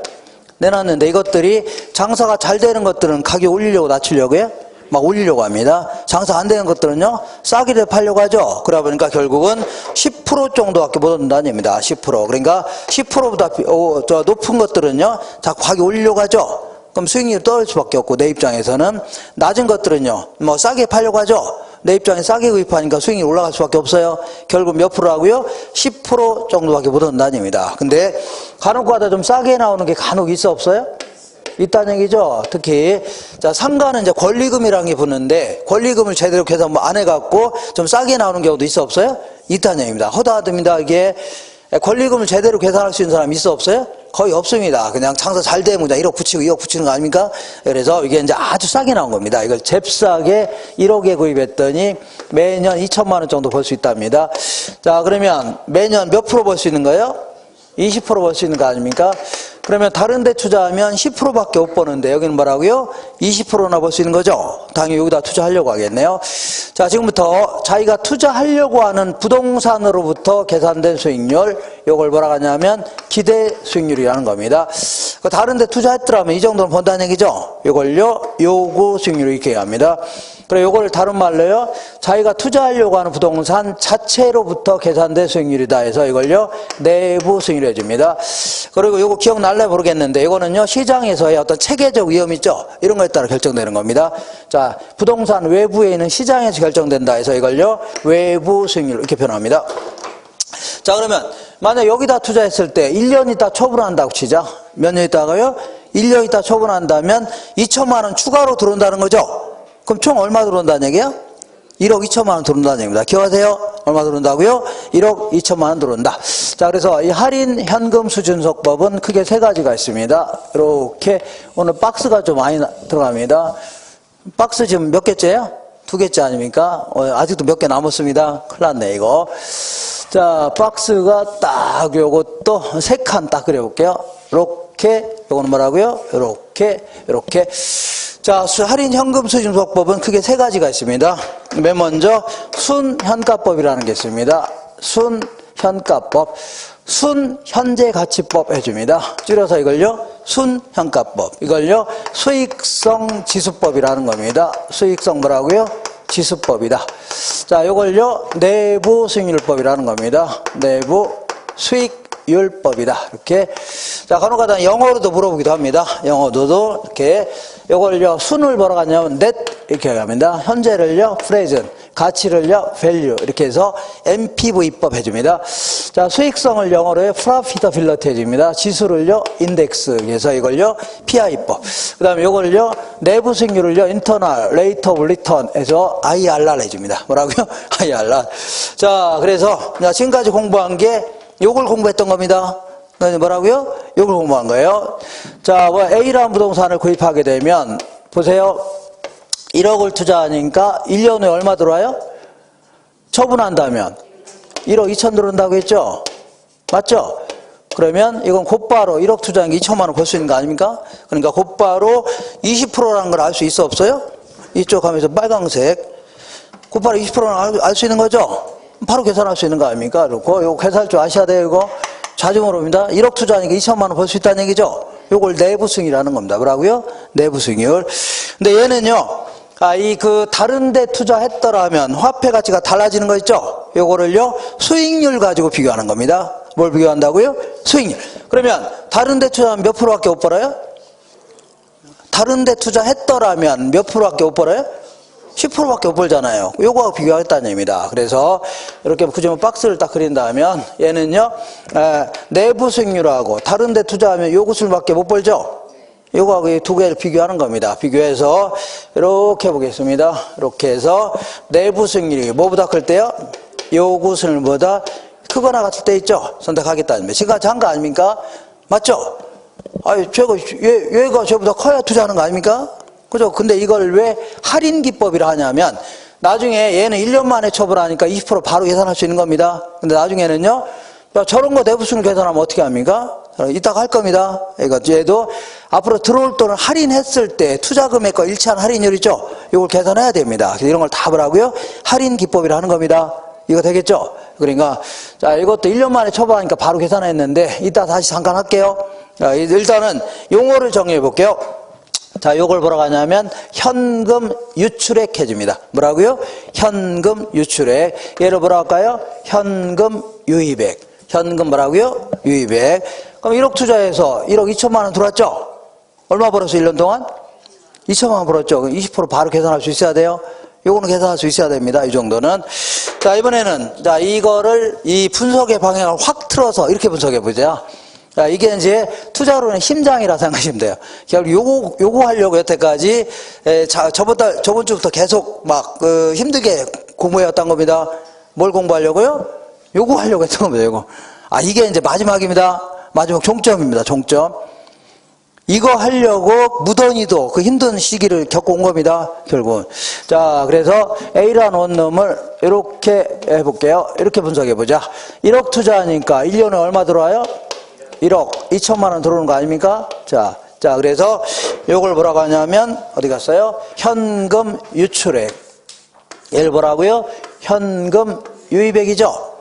내놨는데 이것들이 장사가 잘 되는 것들은 가격 올리려고 낮추려고요? 막 올리려고 합니다. 장사 안 되는 것들은요, 싸게 팔려고 하죠. 그러다 보니까 결국은 10% 정도밖에 못 얻는다는 얘기입니다. 10%. 그러니까 10%보다 더 높은 것들은요, 자꾸 가격 올리려고 하죠. 그럼 수익률이 떨어질 수밖에 없고 내 입장에서는 낮은 것들은요 뭐 싸게 팔려고 하죠. 내 입장에 싸게 구입하니까 수익률이 올라갈 수밖에 없어요. 결국 몇 프로라고요? 10% 정도밖에 못 얻는다는 얘기입니다. 근데 간혹 가다 좀 싸게 나오는 게 간혹 있어 없어요? 있다는 얘기죠. 특히 자 상가는 이제 권리금이라는 게 붙는데 권리금을 제대로 계산 안 해갖고 좀 싸게 나오는 경우도 있어 없어요? 있다는 얘기입니다. 허다하답니다. 이게 권리금을 제대로 계산할 수 있는 사람 있어 없어요? 거의 없습니다. 그냥 장사 잘 되면 그냥 1억 붙이고 2억 붙이는 거 아닙니까? 그래서 이게 이제 아주 싸게 나온 겁니다. 이걸 잽싸게 1억에 구입했더니 매년 2천만 원 정도 벌 수 있답니다. 자, 그러면 매년 몇 프로 벌 수 있는 거예요? 20% 벌 수 있는 거 아닙니까? 그러면 다른 데 투자하면 10%밖에 못 버는데 여기는 뭐라고요? 20%나 벌 수 있는 거죠. 당연히 여기다 투자하려고 하겠네요. 자, 지금부터 자기가 투자하려고 하는 부동산으로부터 계산된 수익률, 이걸 뭐라고 하냐면 기대 수익률이라는 겁니다. 다른 데 투자했더라면 이 정도는 번다는 얘기죠. 이걸요 요구 수익률을 이렇게 합니다. 그래, 요걸 다른 말로요, 자기가 투자하려고 하는 부동산 자체로부터 계산된 수익률이다 해서 이걸요 내부 수익률 해줍니다. 그리고 요거 기억날래 모르겠는데 이거는요 시장에서의 어떤 체계적 위험 있죠, 이런 거에 따라 결정되는 겁니다. 자, 부동산 외부에 있는 시장에서 결정된다 해서 이걸요 외부 수익률 이렇게 표현합니다. 자, 그러면 만약 여기다 투자했을 때 1년 있다 처분한다고 치자. 몇 년 있다가요? 1년 있다 처분한다면 2천만 원 추가로 들어온다는 거죠. 그럼 총 얼마 들어온다는 얘기야? 1억 2천만 원 들어온다는 얘기입니다. 기억하세요? 얼마 들어온다고요? 1억 2천만 원 들어온다. 자, 그래서 이 할인 현금 수준속법은 크게 세 가지가 있습니다. 이렇게 오늘 박스가 좀 많이 들어갑니다. 박스 지금 몇 개째야? 2개째 아닙니까? 아직도 몇 개 남았습니다. 큰일 났네, 이거. 자, 박스가 딱 요것도 3칸 딱 그려볼게요. 이렇게, 요거는 뭐라고요? 이렇게. 자, 할인 현금 수준속법은 크게 3가지가 있습니다. 맨 먼저 순현가법이라는 게 있습니다. 순현가법, 순현재가치법 해줍니다. 줄여서 이걸요 순현가법, 이걸요 수익성 지수법이라는 겁니다. 수익성 뭐라고요? 지수법이다. 자, 이걸요 내부 수익률법이라는 겁니다. 내부 수익률법이다. 이렇게. 자, 간혹가다 영어로도 물어보기도 합니다. 영어로도 이렇게. 이걸요 순을 뭐라 하냐면 net 이렇게 합니다. 현재를요 present, 가치를요 value 이렇게 해서 NPV법 해줍니다. 자, 수익성을 영어로요 profitability 해줍니다. 지수를요 index 해서 이걸요 PI법. 그 다음에 이걸요 내부 수익률을요 internal rate of return 해서 IRR 해줍니다. 뭐라고요? IRR. 자, 그래서 지금까지 공부한 게 요걸 공부했던 겁니다. 뭐라고요? 이걸 공부한 거예요. 자, A라는 부동산을 구입하게 되면 보세요. 1억을 투자하니까 1년 후에 얼마 들어와요? 처분한다면 1억 2천 들어온다고 했죠? 맞죠? 그러면 이건 곧바로 1억 투자한 게 2천만 원 벌 수 있는 거 아닙니까? 그러니까 곧바로 20%라는 걸 알 수 있어 없어요? 이쪽 하면서 빨강색 곧바로 20%는 알 수 있는 거죠? 바로 계산할 수 있는 거 아닙니까? 그렇고 이거 계산할 줄 아셔야 돼요. 이거 자주 물어봅니다. 1억 투자하니까 2천만 원 벌 수 있다는 얘기죠? 요걸 내부 수익이라는 겁니다. 뭐라고요? 내부 수익률. 근데 얘는요, 다른 데 투자했더라면 화폐 가치가 달라지는 거 있죠? 요거를요, 수익률 가지고 비교하는 겁니다. 뭘 비교한다고요? 수익률. 그러면 다른 데 투자하면 몇 프로밖에 못 벌어요? 다른 데 투자했더라면 몇 프로밖에 못 벌어요? 10%밖에 못 벌잖아요. 요거하고 비교하겠다는 얘기입니다. 그래서 이렇게 그저 박스를 딱 그린다면 얘는요 내부 수익률하고 다른 데 투자하면 요 구슬밖에 못 벌죠. 요거하고 이 두 개를 비교하는 겁니다. 비교해서 이렇게 보겠습니다. 이렇게 해서 내부 수익률이 뭐보다 클 때요? 요 구슬보다 크거나 같을 때 있죠. 선택하겠다는 겁니다. 지금까지 한 거 아닙니까? 맞죠? 얘가 저보다 커야 투자하는 거 아닙니까? 그죠? 근데 이걸 왜 할인 기법이라 하냐면 나중에 얘는 1년 만에 처분하니까 20% 바로 계산할 수 있는 겁니다. 근데 나중에는요, 야, 저런 거 내부 수익률 계산하면 어떻게 합니까? 이따가 할 겁니다. 얘도 앞으로 들어올 돈을 할인했을 때 투자 금액과 일치한 할인율 있죠? 이걸 계산해야 됩니다. 그래서 이런 걸 다 뭐라고요? 할인 기법이라 하는 겁니다. 이거 되겠죠? 그러니까 자, 이것도 1년 만에 처분하니까 바로 계산했는데 이따 다시 잠깐 할게요. 자, 일단은 용어를 정리해 볼게요. 자, 요걸 뭐라고 하냐면 현금 유출액 해줍니다. 뭐라고요? 현금 유출액. 얘를 뭐라고 할까요? 현금 유입액. 현금 뭐라고요? 유입액. 그럼 1억 투자해서 1억 2천만 원 들어왔죠? 얼마 벌었어 1년 동안? 2천만 원 벌었죠? 20% 바로 계산할 수 있어야 돼요. 요거는 계산할 수 있어야 됩니다. 이 정도는. 자, 이번에는 자, 이거를 이 분석의 방향을 확 틀어서 이렇게 분석해 보자. 자, 이게 이제 투자론의 심장이라 생각하시면 돼요. 결국 요거 하려고 여태까지 저번 주부터 계속 막 힘들게 공부해왔던 겁니다. 뭘 공부하려고요? 요거 하려고 했던 겁니다. 요거. 이게 이제 마지막입니다. 마지막 종점입니다. 종점. 이거 하려고 무던히도 그 힘든 시기를 겪고 온 겁니다. 결국은. 자, 그래서 A라는 원룸을 이렇게 해볼게요. 이렇게 분석해보자. 1억 투자하니까 1년에 얼마 들어와요? 1억 2천만 원 들어오는 거 아닙니까? 자, 그래서 요걸 뭐라고 하냐면 어디 갔어요? 현금 유출액. 얘를 뭐라고요? 현금 유입액이죠?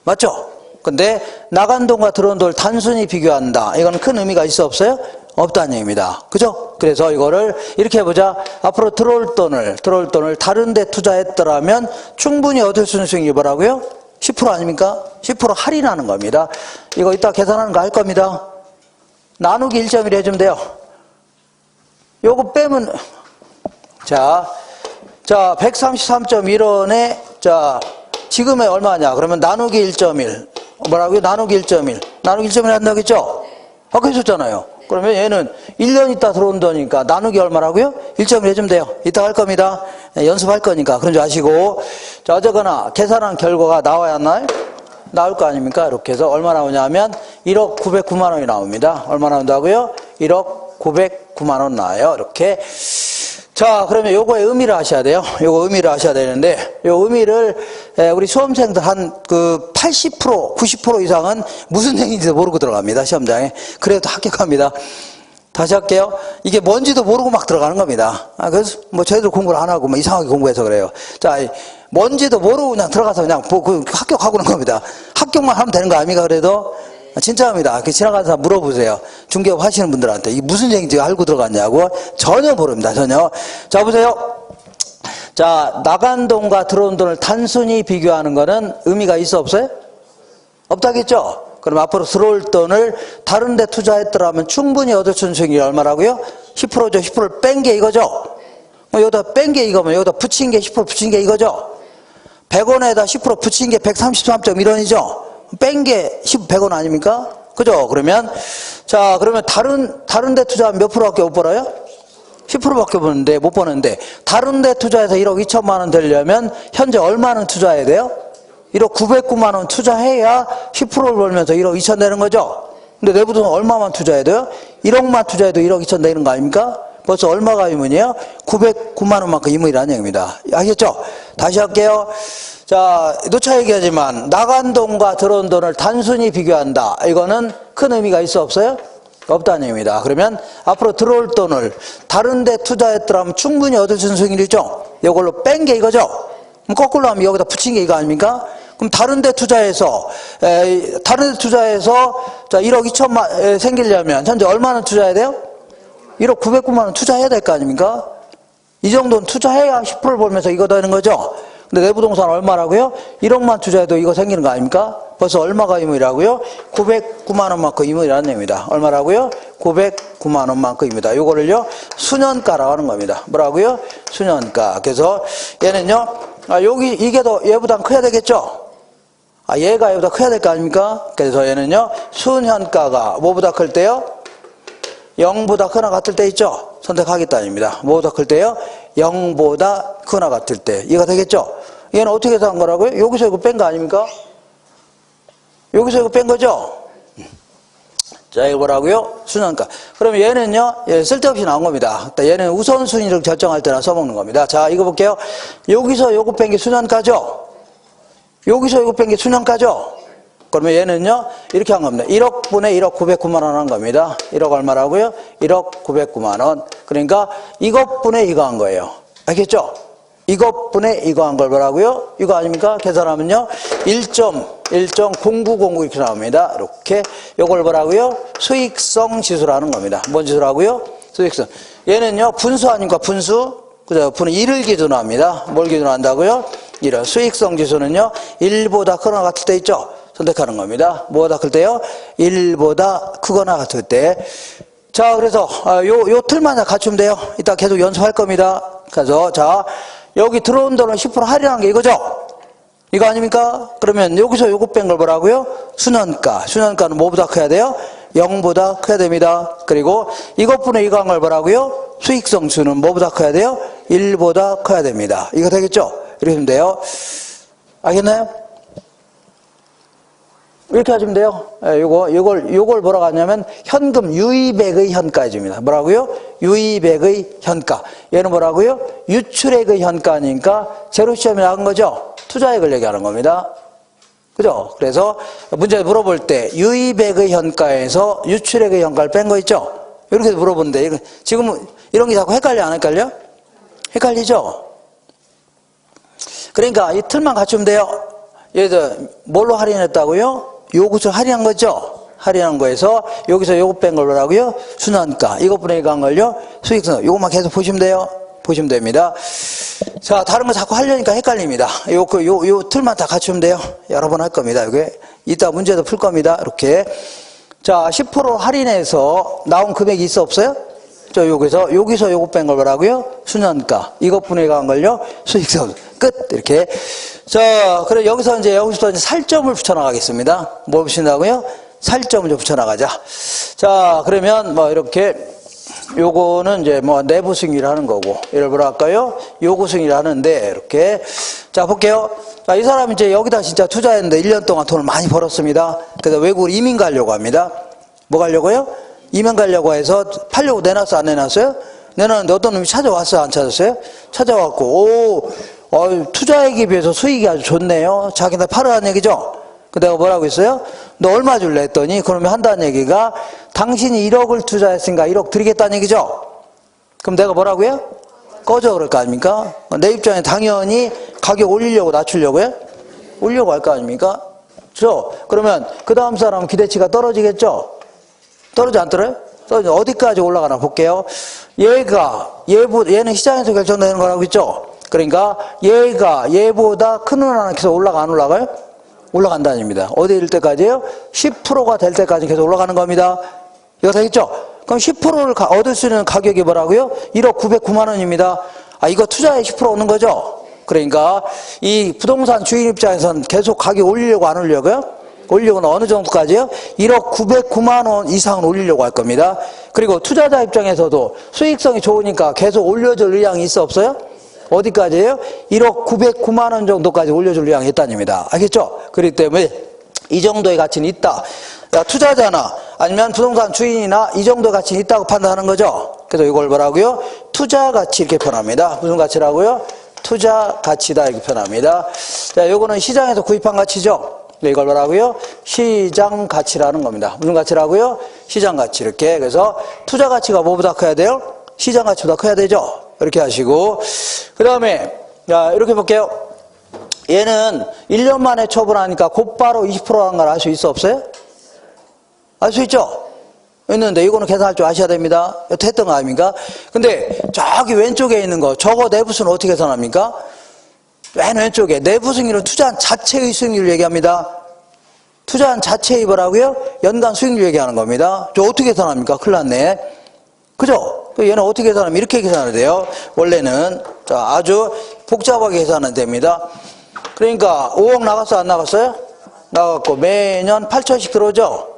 맞죠? 근데 나간 돈과 들어온 돈을 단순히 비교한다. 이거는 큰 의미가 있어 없어요? 없다는 얘기입니다. 그죠? 그래서 이거를 이렇게 해보자. 앞으로 들어올 돈을 다른 데 투자했더라면 충분히 얻을 수 있는 수익이 뭐라고요? 10% 아닙니까? 10% 할인하는 겁니다. 이거 이따 계산하는 거 할 겁니다. 나누기 1.1 해주면 돼요. 요거 빼면, 자, 133.1원에, 자, 지금의 얼마냐? 그러면 나누기 1.1. 뭐라고요? 나누기 1.1. 나누기 1.1 한다고 했죠? 아까 했었잖아요. 그러면 얘는 1년 있다 들어온 거니까 나누기 얼마라고요? 1.1 해주면 돼요. 이따 할 겁니다. 연습할 거니까 그런 줄 아시고. 자, 어쨌거나 계산한 결과가 나와야 하나요? 나올 거 아닙니까? 이렇게 해서 얼마 나오냐면 1억 909만 원이 나옵니다. 얼마 나온다고요? 1억 909만 원 나와요. 이렇게. 자, 그러면 요거의 의미를 아셔야 돼요. 요거 의미를 아셔야 되는데, 요 의미를 우리 수험생들 한 80%, 90% 이상은 무슨 얘기인지도 모르고 들어갑니다. 시험장에. 그래도 합격합니다. 다시 할게요. 이게 뭔지도 모르고 막 들어가는 겁니다. 그래서 뭐 저희들 공부를 안 하고 뭐 이상하게 공부해서 그래요. 자, 뭔지도 모르고 그냥 들어가서 그냥 합격하고 그런 겁니다. 합격만 하면 되는 거 아닙니까? 그래도 진짜입니다. 지나가는 사람 물어보세요. 중개업 하시는 분들한테 이게 무슨 얘기인지 알고 들어갔냐고. 전혀 모릅니다. 전혀. 자, 보세요. 자, 나간 돈과 들어온 돈을 단순히 비교하는 거는 의미가 있어 없어요? 없다겠죠? 그럼 앞으로 들어올 돈을 다른 데 투자했더라면 충분히 얻을 수 있는 수익률이 얼마라고요? 10%죠. 10%를 뺀 게 이거죠. 여기다 뺀 게 이거면 여기다 붙인 게 10% 붙인 게 이거죠. 100원에다 10% 붙인 게 133.1원이죠. 뺀 게 100원 아닙니까? 그죠? 그러면 자, 그러면 다른 데 투자하면 몇 프로밖에 못 벌어요? 10%밖에 버는데 못 버는데 다른 데 투자해서 1억 2천만 원 되려면 현재 얼마는 투자해야 돼요? 1억 909만 원 투자해야 10%를 벌면서 1억 2천 되는 거죠. 근데 내부돈 얼마만 투자해야 돼요? 1억만 투자해도 1억 2천 되는 거 아닙니까? 벌써 얼마가 이문이에요? 909만 원만큼 이문이라는 얘기입니다. 아시겠죠? 다시 할게요. 자, 누차 얘기하지만 나간 돈과 들어온 돈을 단순히 비교한다. 이거는 큰 의미가 있어 없어요? 없다는 얘기입니다. 그러면 앞으로 들어올 돈을 다른 데 투자했더라면 충분히 얻을 수 있는 수익률이죠. 이걸로 뺀 게 이거죠. 그럼 거꾸로 하면 여기다 붙인 게 이거 아닙니까? 그럼 다른 데 투자해서 자, 1억 2천만 생기려면 현재 얼마나 투자해야 돼요? 1억 909만 원 투자해야 될 거 아닙니까? 이 정도는 투자해야 10%를 벌면서 이거 되는 거죠. 근데 내부동산 얼마라고요? 1억만 투자해도 이거 생기는 거 아닙니까? 벌써 얼마가 이문이라고요? 909만 원만큼 이문이라는 얘기입니다. 얼마라고요? 909만 원만큼입니다. 이거를요 수년가라고 하는 겁니다. 뭐라고요? 수년가. 그래서 얘는요 이게 더 얘보다 커야 되겠죠? 얘가 얘보다 커야 될 거 아닙니까? 그래서 얘는요 수년가가 뭐보다 클 때요? 0보다 크나 같을 때 있죠? 선택하겠다입니다. 뭐보다 클 때요? 0보다 크나 같을 때. 이해가 되겠죠? 얘는 어떻게 해서 한 거라고요? 여기서 이거 뺀 거 아닙니까? 여기서 이거 뺀 거죠? 자, 이거 뭐라고요? 수년가. 그럼 얘는요, 쓸데없이 나온 겁니다. 얘는 우선순위를 결정할 때나 써먹는 겁니다. 자, 이거 볼게요. 여기서 요거 뺀 게 수년가죠? 여기서 요거 뺀 게 수년가죠? 그러면 얘는요, 이렇게 한 겁니다. 1억 분의 1억 909만 원 한 겁니다. 1억 얼마라고요? 1억 909만 원. 그러니까 이것 분의 이거 한 거예요. 알겠죠? 이것 분의 이거 한 걸 뭐라고요? 이거 아닙니까? 계산하면요, 1.0909 이렇게 나옵니다. 이렇게. 요걸 뭐라고요? 수익성 지수라는 겁니다. 뭔 지수라고요? 수익성. 얘는요, 분수 아닙니까? 분수. 그죠? 분은 1을 기준으로 합니다. 뭘 기준으로 한다고요? 1을. 수익성 지수는요, 1보다 크거나 같을 때 있죠? 선택하는 겁니다. 뭐보다 클 때요? 1보다 크거나 같을 때. 자, 그래서 요 틀만 갖추면 돼요. 이따 계속 연습할 겁니다. 그래서 자, 여기 들어온 돈은 10% 할인한 게 이거죠? 이거 아닙니까? 그러면 여기서 요거 뺀 걸 뭐라고요? 수년가. 수년가는 뭐보다 커야 돼요? 0보다 커야 됩니다. 그리고 이것분의 이거 한 걸 뭐라고요? 수익성 수는 뭐보다 커야 돼요? 1보다 커야 됩니다. 이거 되겠죠? 이렇게 하면 돼요. 알겠나요? 이렇게 하시면 돼요. 요걸 뭐라고 하냐면 현금 유입액의 현가입니다. 뭐라고요? 유입액의 현가. 얘는 뭐라고요? 유출액의 현가니까 제로 시점이 나온 거죠. 투자액을 얘기하는 겁니다. 그죠? 그래서 문제 물어볼 때 유입액의 현가에서 유출액의 현가를 뺀 거 있죠? 이렇게 물어보는데 지금 이런 게 자꾸 헷갈려 안 헷갈려? 헷갈리죠? 그러니까 이 틀만 갖추면 돼요. 얘들 뭘로 할인했다고요? 요것을 할인한 거죠. 할인한 거에서 여기서 요것 뺀 걸 뭐라고요? 순환가. 이것분의 이거 한 걸요? 수익성. 요것만 계속 보시면 돼요. 보시면 됩니다. 자, 다른 거 자꾸 하려니까 헷갈립니다. 요 틀만 다 갖추면 돼요. 여러 번 할 겁니다. 이게 이따 문제도 풀 겁니다. 이렇게. 자, 10% 할인해서 나온 금액이 있어 없어요? 저 여기서 요것 뺀 걸 뭐라고요? 순환가. 이것분의 이거 한 걸요? 수익성. 끝. 이렇게. 자, 그래 여기서 이제 살점을 붙여나가겠습니다. 뭘 붙인다고요? 살점을 좀 붙여나가자. 자, 그러면 뭐 이렇게 요거는 이제 뭐 내부 수익률 하는 거고, 이걸 뭐라 할까요? 요구 수익률 하는데 이렇게. 자, 볼게요. 자, 이 사람이 이제 여기다 진짜 투자했는데 1년 동안 돈을 많이 벌었습니다. 그래서 외국으로 이민 가려고 합니다. 뭐 가려고요? 이민 가려고 해서 팔려고 내놨어, 안 내놨어요? 내놨는데 어떤 놈이 찾아왔어요, 안 찾았어요? 찾아왔고, 투자액에 비해서 수익이 아주 좋네요. 자기네 팔으라는 얘기죠? 그 내가 뭐라고 했어요? 너 얼마 줄래 했더니, 그러면 한다는 얘기가 당신이 1억을 투자했으니까 1억 드리겠다는 얘기죠? 그럼 내가 뭐라고요? 꺼져 그럴 거 아닙니까? 내 입장에 당연히 가격 올리려고 낮추려고요? 올리려고 할 거 아닙니까? 그렇죠? 그러면 그 다음 사람은 기대치가 떨어지겠죠? 떨어져 안 떨어요? 떨어져. 어디까지 올라가나 볼게요. 얘는 시장에서 결정되는 거라고 했죠? 그러니까 얘보다 큰 돈 하나 계속 올라가 안 올라가요? 올라간다는 얘기입니다. 어디 일 때까지요? 10%가 될 때까지 계속 올라가는 겁니다. 이거 되겠죠? 그럼 10%를 얻을 수 있는 가격이 뭐라고요? 1억 909만 원입니다. 이거 투자에 10% 오는 거죠? 그러니까 이 부동산 주인 입장에서는 계속 가격 올리려고 안 올리려고요? 올리려고는 어느 정도까지요? 1억 909만 원 이상은 올리려고 할 겁니다. 그리고 투자자 입장에서도 수익성이 좋으니까 계속 올려줄 의향이 있어 없어요? 어디까지예요? 1억 909만 원 정도까지 올려줄 의향이 있다는 얘기입니다. 알겠죠? 그렇기 때문에 이 정도의 가치는 있다. 투자자나 아니면 부동산 주인이나 이 정도 가치는 있다고 판단하는 거죠. 그래서 이걸 뭐라고요? 투자 가치 이렇게 표현합니다. 무슨 가치라고요? 투자 가치다 이렇게 표현합니다. 자, 요거는 시장에서 구입한 가치죠. 이걸 뭐라고요? 시장 가치라는 겁니다. 무슨 가치라고요? 시장 가치 이렇게. 그래서 투자 가치가 뭐보다 커야 돼요? 시장 가치보다 커야 되죠. 이렇게 하시고 그 다음에 이렇게 볼게요. 얘는 1년 만에 처분하니까 곧바로 20%라는 걸 알 수 있어 없어요? 알 수 있죠? 있는데 이거는 계산할 줄 아셔야 됩니다. 여태 했던 거 아닙니까? 근데 저기 왼쪽에 있는 거 저거 내부수는 어떻게 계산합니까? 맨 왼쪽에 내부 수익률은 투자한 자체의 수익률을 얘기합니다. 투자한 자체의 뭐라고요? 연간 수익률 얘기하는 겁니다. 저 어떻게 계산합니까? 큰일 났네. 그죠? 얘는 어떻게 계산하면 이렇게 계산을 돼요. 원래는 아주 복잡하게 계산은 됩니다. 그러니까 5억 나갔어 안 나갔어요? 나갔고 매년 8천씩 들어오죠.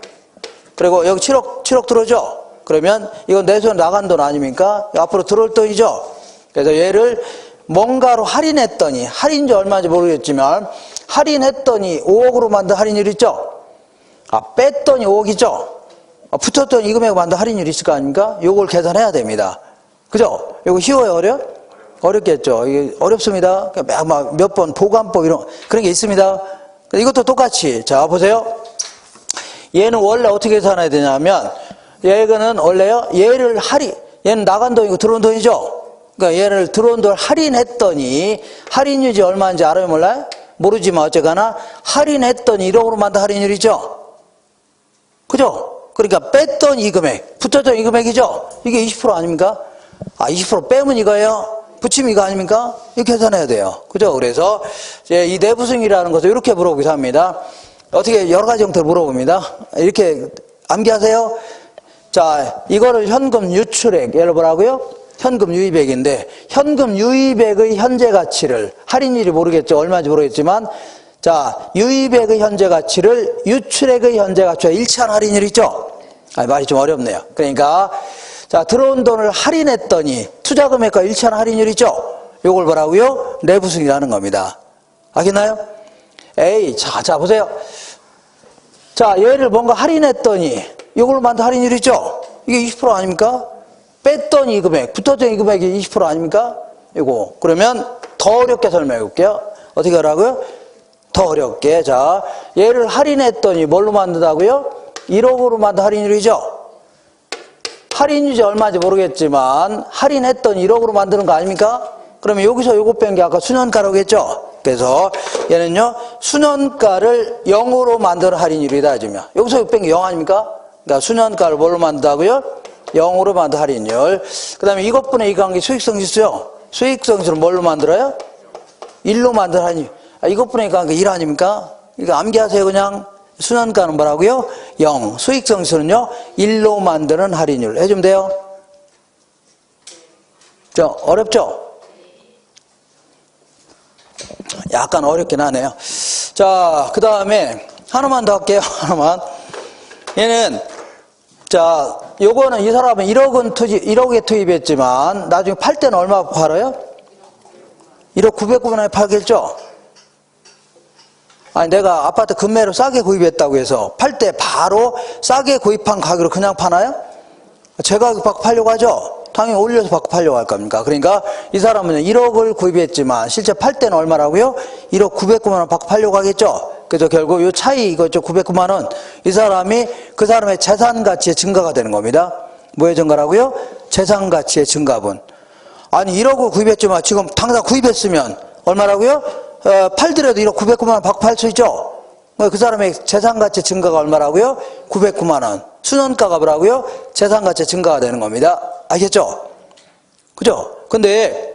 그리고 여기 7억 들어오죠. 그러면 이건 내 손에 나간 돈 아닙니까? 앞으로 들어올 돈이죠. 그래서 얘를 뭔가로 할인했더니 할인지 얼마인지 모르겠지만 할인했더니 5억으로 만든 할인율 있죠. 뺐더니 5억이죠. 붙였더니 이 금액 만든 할인율이 있을 거 아닙니까? 요걸 계산해야 됩니다. 그죠? 요거 쉬워요? 어려? 어렵겠죠. 이게 어렵습니다. 막 몇 번 보관법 이런 그런 게 있습니다. 이것도 똑같이 자 보세요. 얘는 원래 어떻게 계산해야 되냐면 얘는 원래요. 얘는 나간 돈이고 들어온 돈이죠. 그러니까 얘를 들어온 돈을 할인했더니 할인율이 얼마인지 알아요 몰라요? 모르지만 어쨌거나 할인했더니 1억으로 만든 할인율이죠. 그죠? 그러니까 뺐던 이 금액, 붙였던 이 금액이죠. 이게 20% 아닙니까? 20% 빼면 이거예요. 붙이면 이거 아닙니까? 이렇게 계산해야 돼요. 그죠? 그래서 이 내부수익이라는 것을 이렇게 물어보기도 합니다. 어떻게 여러 가지 형태로 물어봅니다. 이렇게 암기하세요. 자, 이거를 현금 유출액, 예를 뭐라고요? 현금 유입액인데 현금 유입액의 현재 가치를 할인율이 모르겠죠. 얼마인지 모르겠지만 자, 유입액의 현재 가치를 유출액의 현재 가치와 일치한 할인율이 있죠. 말이 좀 어렵네요. 그러니까 자, 들어온 돈을 할인했더니 투자 금액과 일치한 할인율이 있죠. 요걸 뭐라고요? 내부수익이라는 겁니다. 알겠나요? 자 보세요. 자, 얘를 뭔가 할인했더니 이걸로 만든 할인율이 있죠. 이게 20% 아닙니까? 뺐더니 이 금액, 붙었더니 이 금액이 20% 아닙니까? 이거. 그러면 더 어렵게 설명해 볼게요. 어떻게 하라고요? 더 어렵게. 자, 얘를 할인했더니 뭘로 만든다고요? 1억으로 만든 할인율이죠. 할인율이 얼마인지 모르겠지만 할인했더니 1억으로 만드는 거 아닙니까? 그러면 여기서 요거 뺀 게 아까 수년가라고 했죠. 그래서 얘는요 수년가를 0으로 만드는 할인율이다 해주면 여기서 뺀 게 0 아닙니까? 그러니까 수년가를 뭘로 만든다고요? 0으로 만든 할인율. 그 다음에 이것분의 이 관계 수익성 지수요. 수익성 지수를 뭘로 만들어요? 1로 만든 할인율. 이것분의 이 관계 1 아닙니까? 이거 암기하세요. 그냥 수년가는 뭐라고요? 0. 수익성 지수는요 1로 만드는 할인율 해주면 돼요. 어렵죠? 약간 어렵긴 하네요. 자, 그 다음에 하나만 더 할게요. 하나만. 얘는 자, 요거는 이 사람은 1억에 투입했지만 나중에 팔 때는 얼마 팔아요? 1억 900만 원에 팔겠죠? 아니 내가 아파트 금매로 싸게 구입했다고 해서 팔 때 바로 싸게 구입한 가격으로 그냥 파나요? 제 가격 받고 팔려고 하죠. 당연히 올려서 받고 팔려고 할 겁니까? 그러니까 이 사람은 1억을 구입했지만 실제 팔 때는 얼마라고요? 1억 909만 원 받고 팔려고 하겠죠. 그래서 결국 이 차이 이거죠. 909만 원. 이 사람이 그 사람의 재산 가치의 증가가 되는 겁니다. 뭐의 증가라고요? 재산 가치의 증가분. 아니 1억을 구입했지만 지금 당장 구입했으면 얼마라고요? 팔더라도 1억 909만 원 받고 팔 수 있죠. 그 사람의 재산 가치 증가가 얼마라고요? 909만 원. 수년가가 뭐라고요? 재산 가치 증가가 되는 겁니다. 알겠죠? 그죠? 근데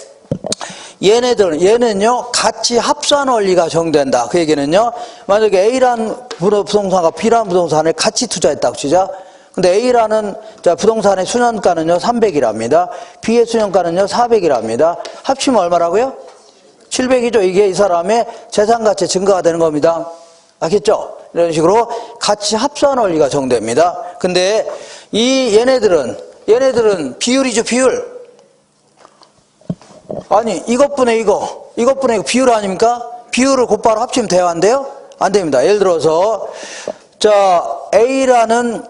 얘는요, 같이 합산 원리가 적용된다. 그 얘기는요, 만약에 A라는 부동산과 B라는 부동산을 같이 투자했다고 치자. 근데 A라는 부동산의 수년가는요, 300이랍니다. B의 수년가는요, 400이랍니다. 합치면 얼마라고요? 700이죠. 이게 이 사람의 재산 가치 증가가 되는 겁니다. 알겠죠? 이런 식으로 같이 합산 원리가 적용됩니다. 근데 얘네들은 비율이죠, 비율. 아니, 이것분의 이거 비율 아닙니까? 비율을 곧바로 합치면 돼요, 안 돼요? 안 됩니다. 예를 들어서, A라는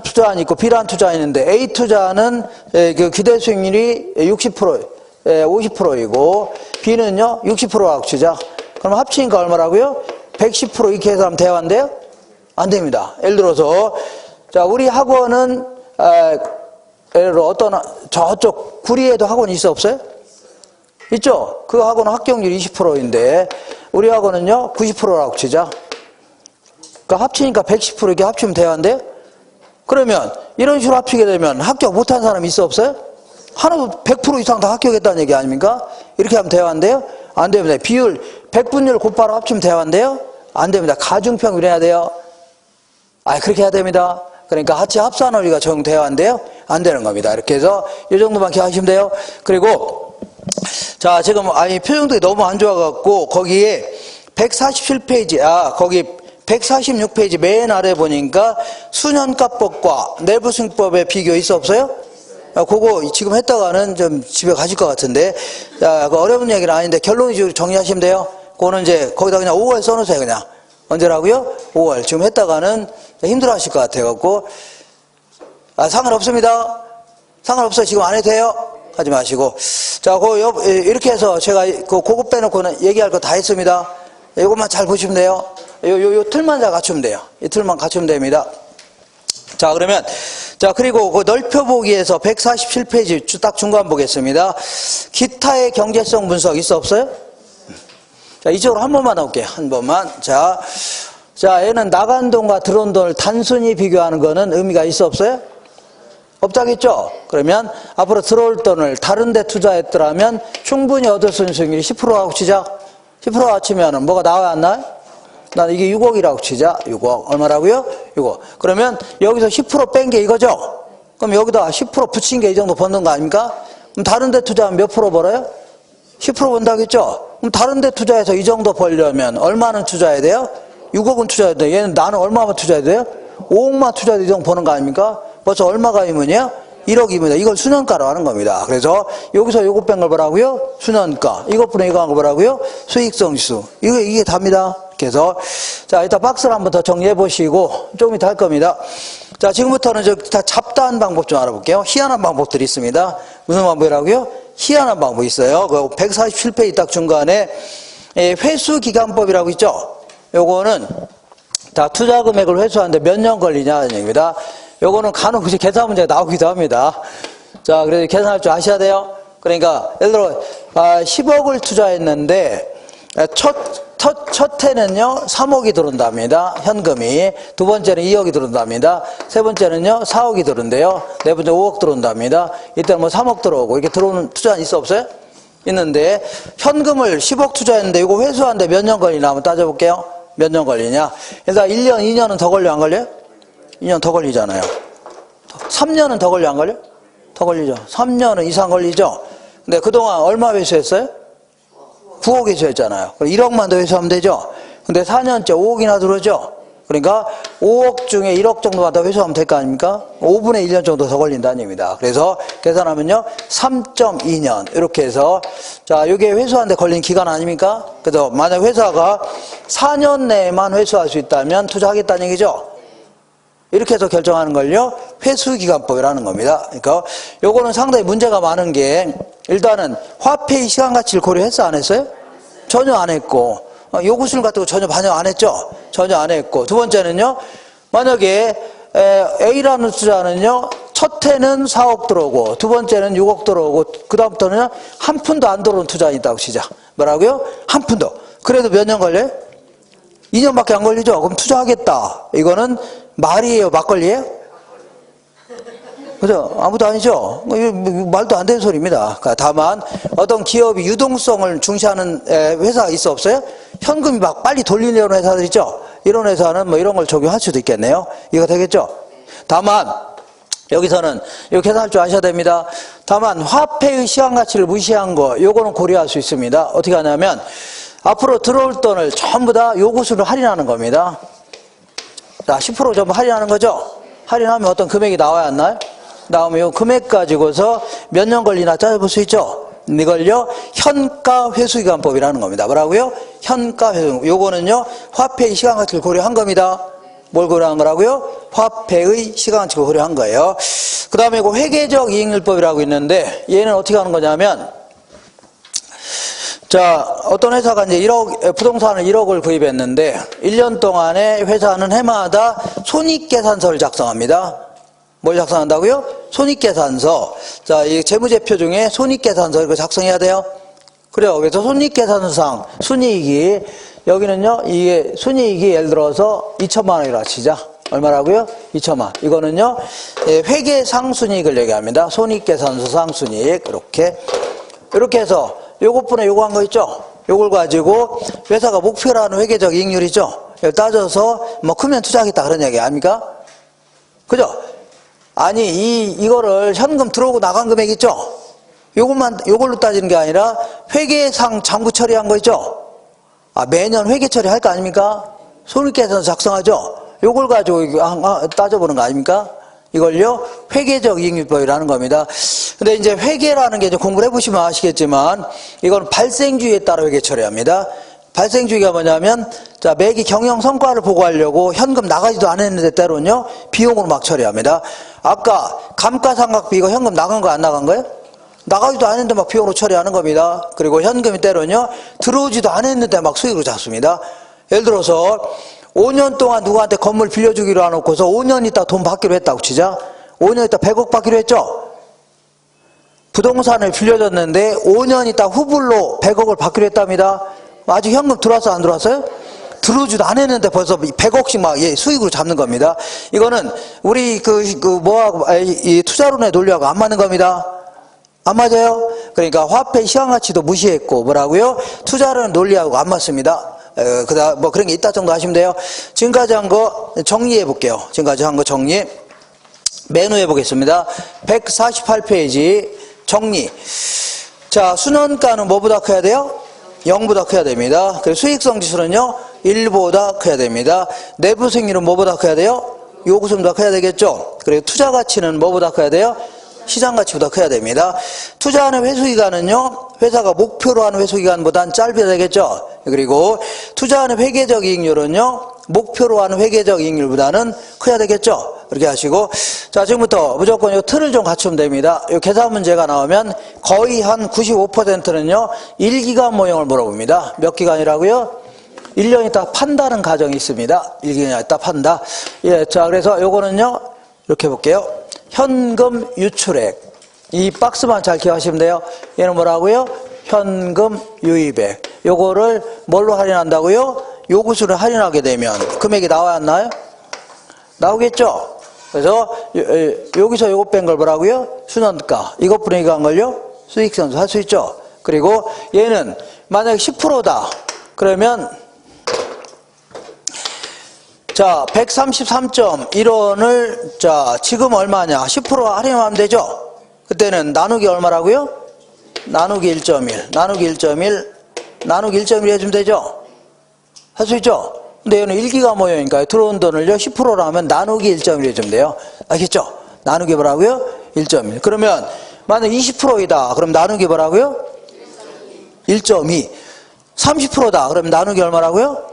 투자안이 있고, B라는 투자안이 있는데, A 투자는 그 기대 수익률이 50%이고, B는요, 60%라고 치자. 그럼 합치니까 얼마라고요? 110% 이렇게 해서 하면 돼요, 안 돼요? 안 됩니다. 예를 들어서, 우리 학원은, 예를 들어 저쪽 구리에도 학원이 있어 없어요? 있죠? 그 학원은 합격률이 20%인데 우리 학원은요 90%라고 치자. 그러니까 합치니까 110% 이렇게 합치면 돼요, 안 돼요? 그러면 이런 식으로 합치게 되면 합격 못한 사람이 있어 없어요? 하나도 100% 이상 다 합격했다는 얘기 아닙니까? 이렇게 하면 돼요, 안 돼요? 안 됩니다. 비율 100분율 곧바로 합치면 돼요, 안 돼요? 안 됩니다. 가중평균 해야 돼요. 그렇게 해야 됩니다. 그러니까 같이 합산 원리가 적용돼야 한대요? 안 되는 겁니다. 이렇게 해서 이 정도만 기억하시면 돼요. 그리고 지금 표정들이 너무 안 좋아갖고 거기에 147페이지 거기 146페이지 맨 아래 보니까 수년가법과 내부수익법의 비교 있어 없어요? 그거 지금 했다가는 좀 집에 가실 것 같은데 그 어려운 얘기는 아닌데 결론이 정리하시면 돼요. 그거는 이제 거기다 그냥 5월 써놓으세요. 그냥 언제라고요? 5월. 지금 했다가는 힘들어 하실 것 같아갖고, 상관없습니다. 상관없어요. 지금 안 해도 돼요. 하지 마시고. 이렇게 해서 제가 그거 빼놓고는 얘기할 거 다 했습니다. 이것만 잘 보시면 돼요. 요 틀만 잘 갖추면 돼요. 이 틀만 갖추면 됩니다. 그러면, 그리고 그 넓혀보기에서 147페이지 딱 중간 보겠습니다. 기타의 경제성 분석 있어 없어요? 이쪽으로 한 번만 나올게요. 한 번만. 얘는 나간 돈과 들어온 돈을 단순히 비교하는 거는 의미가 있어 없어요? 없다겠죠? 그러면 앞으로 들어올 돈을 다른 데 투자했더라면 충분히 얻을 수 있는 수익률이 10%라고 치자. 10%라고 치면은 뭐가 나와야 안 나와요? 난 이게 6억이라고 치자. 6억. 얼마라고요? 6억. 그러면 여기서 10% 뺀 게 이거죠? 그럼 여기다 10% 붙인 게 이 정도 버는 거 아닙니까? 그럼 다른 데 투자하면 몇 프로 벌어요? 10% 번다겠죠? 그럼 다른 데 투자해서 이 정도 벌려면 얼마는 투자해야 돼요? 6억은 투자해야 돼요. 얘는 나는 얼마만 투자해야 돼요? 5억만 투자해도 이 정도 버는 거 아닙니까? 벌써 얼마가 의문이야? 1억이면 이걸 수년가로 하는 겁니다. 그래서 여기서 요거 뺀 걸 뭐라고요? 수년가. 이것분에 이거 한 거 뭐라고요? 수익성 지수. 이게 답니다. 그래서 일단 박스를 한번 더 정리해 보시고 조금 이따 할 겁니다. 지금부터는 다 잡다한 방법 좀 알아볼게요. 희한한 방법들이 있습니다. 무슨 방법이라고요? 희한한 방법이 있어요. 그 147페이지 딱 중간에 회수기간법이라고 있죠. 요거는 투자 금액을 회수하는데 몇 년 걸리냐는 얘기입니다. 요거는 간혹 계산 문제가 나오기도 합니다. 그래서 계산할 줄 아셔야 돼요. 그러니까 예를 들어 10억을 투자했는데 첫 해는요 3억이 들어온답니다. 현금이. 두 번째는 2억이 들어온답니다. 세 번째는요 4억이 들어온대요. 네 번째 5억 들어온답니다. 이때는 3억 들어오고 이렇게 들어오는 투자는 있어 없어요? 있는데 현금을 10억 투자했는데 이거 회수하는데 몇 년 걸리나 한번 따져볼게요. 몇 년 걸리냐. 그래서 1년, 2년은 더 걸려 안 걸려요? 2년 더 걸리잖아요. 3년은 더 걸려 안 걸려? 더 걸리죠. 3년은 이상 걸리죠. 근데 그동안 얼마 회수했어요? 9억 회수했잖아요. 그럼 1억만 더 회수하면 되죠. 근데 4년째 5억이나 들어오죠. 그러니까 5억 중에 1억 정도만 더 회수하면 될 거 아닙니까? 5분의 1년 정도 더 걸린다는 얘기입니다. 그래서 계산하면요 3.2년 이렇게 해서 이게 회수하는데 걸린 기간 아닙니까? 그래서 만약 회사가 4년 내에만 회수할 수 있다면 투자하겠다는 얘기죠. 이렇게 해서 결정하는 걸요, 회수기간법이라는 겁니다. 그러니까 요거는 상당히 문제가 많은 게, 일단은 화폐의 시간가치를 고려했어, 안 했어요? 전혀 안 했고, 요구수를 갖고 전혀 반영 안 했죠? 전혀 안 했고, 두 번째는요, 만약에 A라는 투자는요, 첫 해는 4억 들어오고, 두 번째는 6억 들어오고, 그 다음부터는 한 푼도 안 들어오는 투자가 있다고 치자. 뭐라고요? 한 푼도. 그래도 몇 년 걸려요? 2년밖에 안 걸리죠? 그럼 투자하겠다. 이거는 말이에요? 막걸리예요? 그죠? 아무도 아니죠? 말도 안 되는 소리입니다. 그러니까 다만 어떤 기업이 유동성을 중시하는 회사가 있어 없어요? 현금이 막 빨리 돌리려는 회사들 있죠? 이런 회사는 뭐 이런 걸 적용할 수도 있겠네요. 이거 되겠죠? 다만 여기서는 이렇게 계산할 줄 아셔야 됩니다. 다만 화폐의 시간가치를 무시한 거, 요거는 고려할 수 있습니다. 어떻게 하냐면 앞으로 들어올 돈을 전부 다 요구수를 할인하는 겁니다. 자, 10% 전부 할인하는 거죠? 할인하면 어떤 금액이 나와야 안 나요? 나오면 요 금액 가지고서 몇 년 걸리나 짜볼 수 있죠? 이걸요, 현가회수기간법이라는 겁니다. 뭐라고요? 현가회수. 요거는요, 화폐의 시간가치를 고려한 겁니다. 뭘 고려한 거라고요? 화폐의 시간가치를 고려한 거예요. 그 다음에 이거 회계적 이익률법이라고 있는데, 얘는 어떻게 하는 거냐면, 자, 어떤 회사가 이제 1억, 부동산을 1억을 구입했는데, 1년 동안에 회사는 해마다 손익계산서를 작성합니다. 뭘 작성한다고요? 손익계산서. 자, 이 재무제표 중에 손익계산서 이거 작성해야 돼요. 그래요. 그래서 손익계산서상 순이익이, 여기는요, 이게 순이익이 예를 들어서 2천만 원이라 치자. 얼마라고요? 2천만. 이거는요, 회계상 순이익을 얘기합니다. 손익계산서상 순이익. 이렇게 해서 요것분에 요거 한 거 있죠? 요걸 가지고 회사가 목표로 하는 회계적 이익률이죠? 이걸 따져서 뭐 크면 투자하겠다 그런 얘기 아닙니까? 그죠? 아니, 이거를 현금 들어오고 나간 금액 있죠? 요걸로 따지는 게 아니라 회계상 장부 처리한 거 있죠? 아, 매년 회계 처리할 거 아닙니까? 손익계산서 작성하죠? 요걸 가지고 따져보는 거 아닙니까? 이걸요, 회계적 이익률법이라는 겁니다. 근데 이제 회계라는 게 이제 공부를 해보시면 아시겠지만, 이건 발생주의에 따라 회계 처리합니다. 발생주의가 뭐냐면, 자, 매기 경영 성과를 보고하려고 현금 나가지도 않았는데 때로는요, 비용으로 막 처리합니다. 아까 감가상각비 이거 현금 나간 거 안 나간 거예요? 나가지도 않았는데 막 비용으로 처리하는 겁니다. 그리고 현금이 때로는요, 들어오지도 않았는데 막 수익으로 잡습니다. 예를 들어서, 5년 동안 누구한테 건물 빌려주기로 해놓고서 5년 있다 돈 받기로 했다고 치자. 5년 있다 100억 받기로 했죠? 부동산을 빌려줬는데 5년 있다 후불로 100억을 받기로 했답니다. 아직 현금 들어왔어 안 들어왔어요? 들어오지도 않았는데 벌써 100억씩 막 수익으로 잡는 겁니다. 이거는 우리 이 투자론의 논리하고 안 맞는 겁니다. 안 맞아요? 그러니까 화폐 시간가치도 무시했고 뭐라고요? 투자론의 논리하고 안 맞습니다. 그다음 뭐 그런 게 있다 정도 하시면 돼요. 지금까지 한 거 정리해 볼게요. 지금까지 한 거 정리. 메뉴해 보겠습니다. 148페이지 정리. 자, 순원가는 뭐보다 커야 돼요? 0보다 커야 됩니다. 그리고 수익성 지수는요, 1보다 커야 됩니다. 내부 수익률은 뭐보다 커야 돼요? 요구수보다 커야 되겠죠. 그리고 투자 가치는 뭐보다 커야 돼요? 시장 가치보다 커야 됩니다. 투자하는 회수기간은요, 회사가 목표로 하는 회수기간보다는 짧아야 되겠죠. 그리고 투자하는 회계적 이익률은요, 목표로 하는 회계적 이익률보다는 커야 되겠죠. 그렇게 하시고, 자, 지금부터 무조건 이 틀을 좀 갖추면 됩니다. 이 계산 문제가 나오면 거의 한 95%는요, 1기간 모형을 물어봅니다. 몇 기간이라고요? 1년 있다 판다는 가정이 있습니다. 1기간 있다 판다. 예, 자, 그래서 요거는요, 이렇게 볼게요. 현금 유출액. 이 박스만 잘 기억하시면 돼요. 얘는 뭐라고요? 현금 유입액. 요거를 뭘로 할인한다고요? 요구수를 할인하게 되면 금액이 나와야 안 나와요? 나오겠죠? 그래서 여기서 요거 뺀 걸 뭐라고요? 순원가. 이것 분의 한 걸요? 수익선수 할 수 있죠? 그리고 얘는 만약에 10%다. 그러면 자, 133.1원을, 자, 지금 얼마냐? 10% 할인하면 되죠? 그때는 나누기 얼마라고요? 나누기 1.1, 나누기 1.1, 나누기 1.1 해주면 되죠? 할 수 있죠? 근데 얘는 1기가 모여니까 들어온 돈을요, 10%로 하면 나누기 1.1 해주면 돼요. 알겠죠? 나누기 뭐라고요? 1.1. 그러면, 만약 20%이다. 그럼 나누기 뭐라고요? 1.2. 30%다. 그럼 나누기 얼마라고요?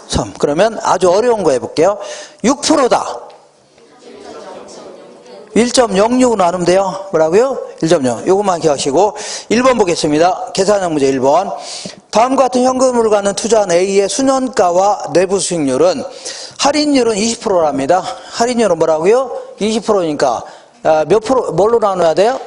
3. 그러면 아주 어려운 거 해볼게요. 6%다. 1.06으로 나누면 돼요. 뭐라고요? 1.0. 요것만 기억하시고 1번 보겠습니다. 계산형 문제 1번. 다음과 같은 현금으로 가는 투자한 A의 수년가와 내부 수익률은 할인율은 20%랍니다. 할인율은 뭐라고요? 20%니까 몇 프로 뭘로 나눠야 돼요?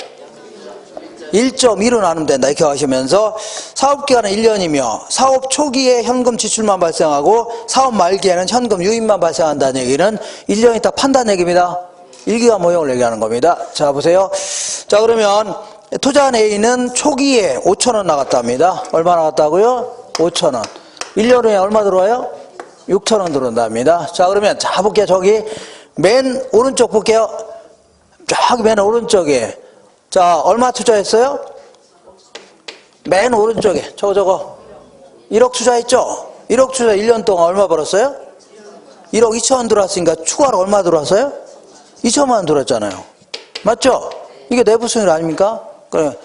1.2로 나누면 된다. 이렇게 하시면서 사업기간은 1년이며 사업 초기에 현금 지출만 발생하고 사업 말기에는 현금 유입만 발생한다는 얘기는 1년 있다 판다는 얘기입니다. 일기가 모형을 얘기하는 겁니다. 자, 보세요. 자, 그러면 투자한 A는 초기에 5,000원 나갔답니다. 얼마 나갔다고요? 5,000원. 1년 후에 얼마 들어와요? 6,000원 들어온답니다. 자, 그러면 자 볼게요. 저기 맨 오른쪽 볼게요. 저기 맨 오른쪽에 자, 얼마 투자했어요? 맨 오른쪽에 저거 1억 투자했죠? 1억 투자 1년 동안 얼마 벌었어요? 1억 2천원 들어왔으니까 추가로 얼마 들어왔어요? 2천만 원 들어왔잖아요. 맞죠? 이게 내부 수익률 아닙니까? 그래.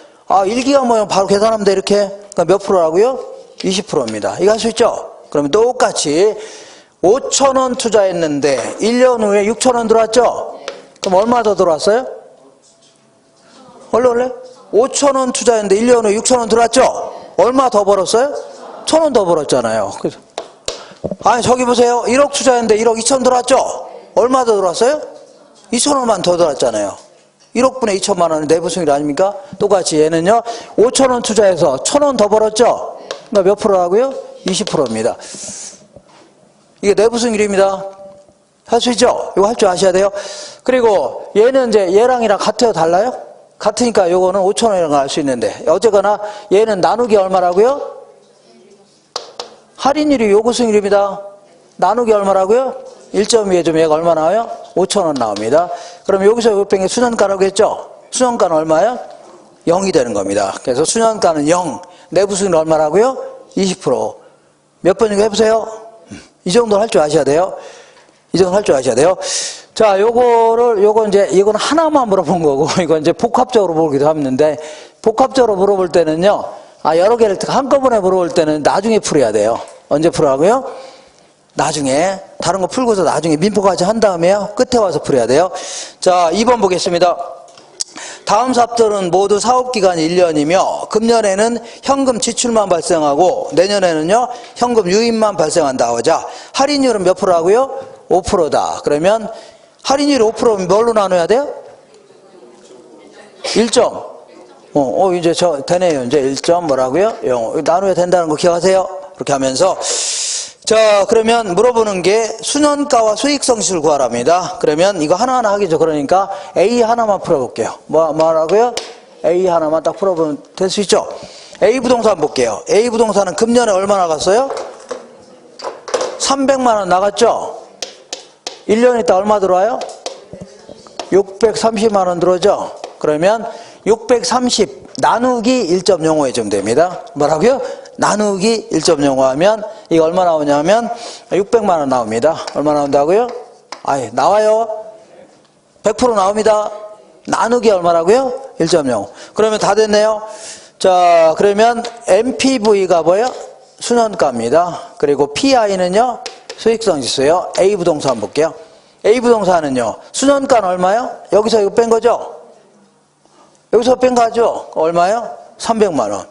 일기가 모형 바로 계산하면 돼 이렇게. 그러니까 몇 프로라고요? 20%입니다. 이거 할 수 있죠? 그러면 똑같이 5천원 투자했는데 1년 후에 6천원 들어왔죠? 그럼 얼마 더 들어왔어요? 원래 5천원 투자했는데 1년 후에 6천원 들어왔죠? 얼마 더 벌었어요? 1,000원 더 벌었잖아요. 아니 저기 보세요. 1억 투자했는데 1억 2천 들어왔죠? 얼마 더 들어왔어요? 2천원만 더 들어왔잖아요. 1억분의 2천만 원은 내부 수익률 아닙니까? 똑같이 얘는요 5천원 투자해서 1,000원 더 벌었죠? 그러니까 몇 프로라고요? 20%입니다. 이게 내부 수익률입니다. 할 수 있죠? 이거 할 줄 아셔야 돼요. 그리고 얘는 이제 얘랑 같아요? 달라요? 같으니까 요거는 5,000원이라는 걸 알 수 있는데 어쨌거나 얘는 나누기 얼마라고요? 할인율이 요구 수익률입니다. 나누기 얼마라고요? 1.2에 좀 얘가 얼마 나와요? 5,000원 나옵니다. 그럼 여기서 요 뺀 게 수년가라고 했죠? 수년가는 얼마예요? 0이 되는 겁니다. 그래서 수년가는 0. 내부 수익률 얼마라고요? 20%. 몇 번인가 해보세요. 이 정도 할 줄 아셔야 돼요. 이 정도 할 줄 아셔야 돼요. 자, 이건 하나만 물어본 거고, 이건 이제 복합적으로 물어보기도 하는데, 복합적으로 물어볼 때는요, 여러 개를 한꺼번에 물어볼 때는 나중에 풀어야 돼요. 언제 풀어라고요? 나중에, 다른 거 풀고서 나중에 민포까지 한 다음에요, 끝에 와서 풀어야 돼요. 자, 2번 보겠습니다. 다음 사업들은 모두 사업기간이 1년이며, 금년에는 현금 지출만 발생하고, 내년에는요, 현금 유입만 발생한다. 자, 할인율은 몇 프로라고요? 5%다. 그러면, 할인율이 5%면 뭘로 나눠야 돼요? 1점. 이제 되네요. 이제 1점 뭐라고요? 0. 나눠야 된다는 거 기억하세요? 이렇게 하면서. 자, 그러면 물어보는 게 수년가와 수익성실을 구하랍니다. 그러면 이거 하나하나 하기죠. 그러니까 A 하나만 풀어볼게요. 뭐라고요? A 하나만 딱 풀어보면 될 수 있죠? A 부동산 볼게요. A 부동산은 금년에 얼마 나갔어요? 300만 원 나갔죠? 1년 있다 얼마 들어와요? 630만 원 들어오죠? 그러면 630 나누기 1.05 해주면 됩니다. 뭐라고요? 나누기 1.05 하면 이거 얼마 나오냐면 600만 원 나옵니다. 얼마 나온다고요? 나와요. 100% 나옵니다. 나누기 얼마라고요? 1.05. 그러면 다 됐네요. 자, 그러면 MPV가 뭐예요? 수년가입니다. 그리고 PI는요? 수익성 지수요. A 부동산 볼게요. A 부동산은요. 수년가는 얼마요? 여기서 이거 뺀 거죠? 여기서 뺀 거죠? 얼마요? 300만 원.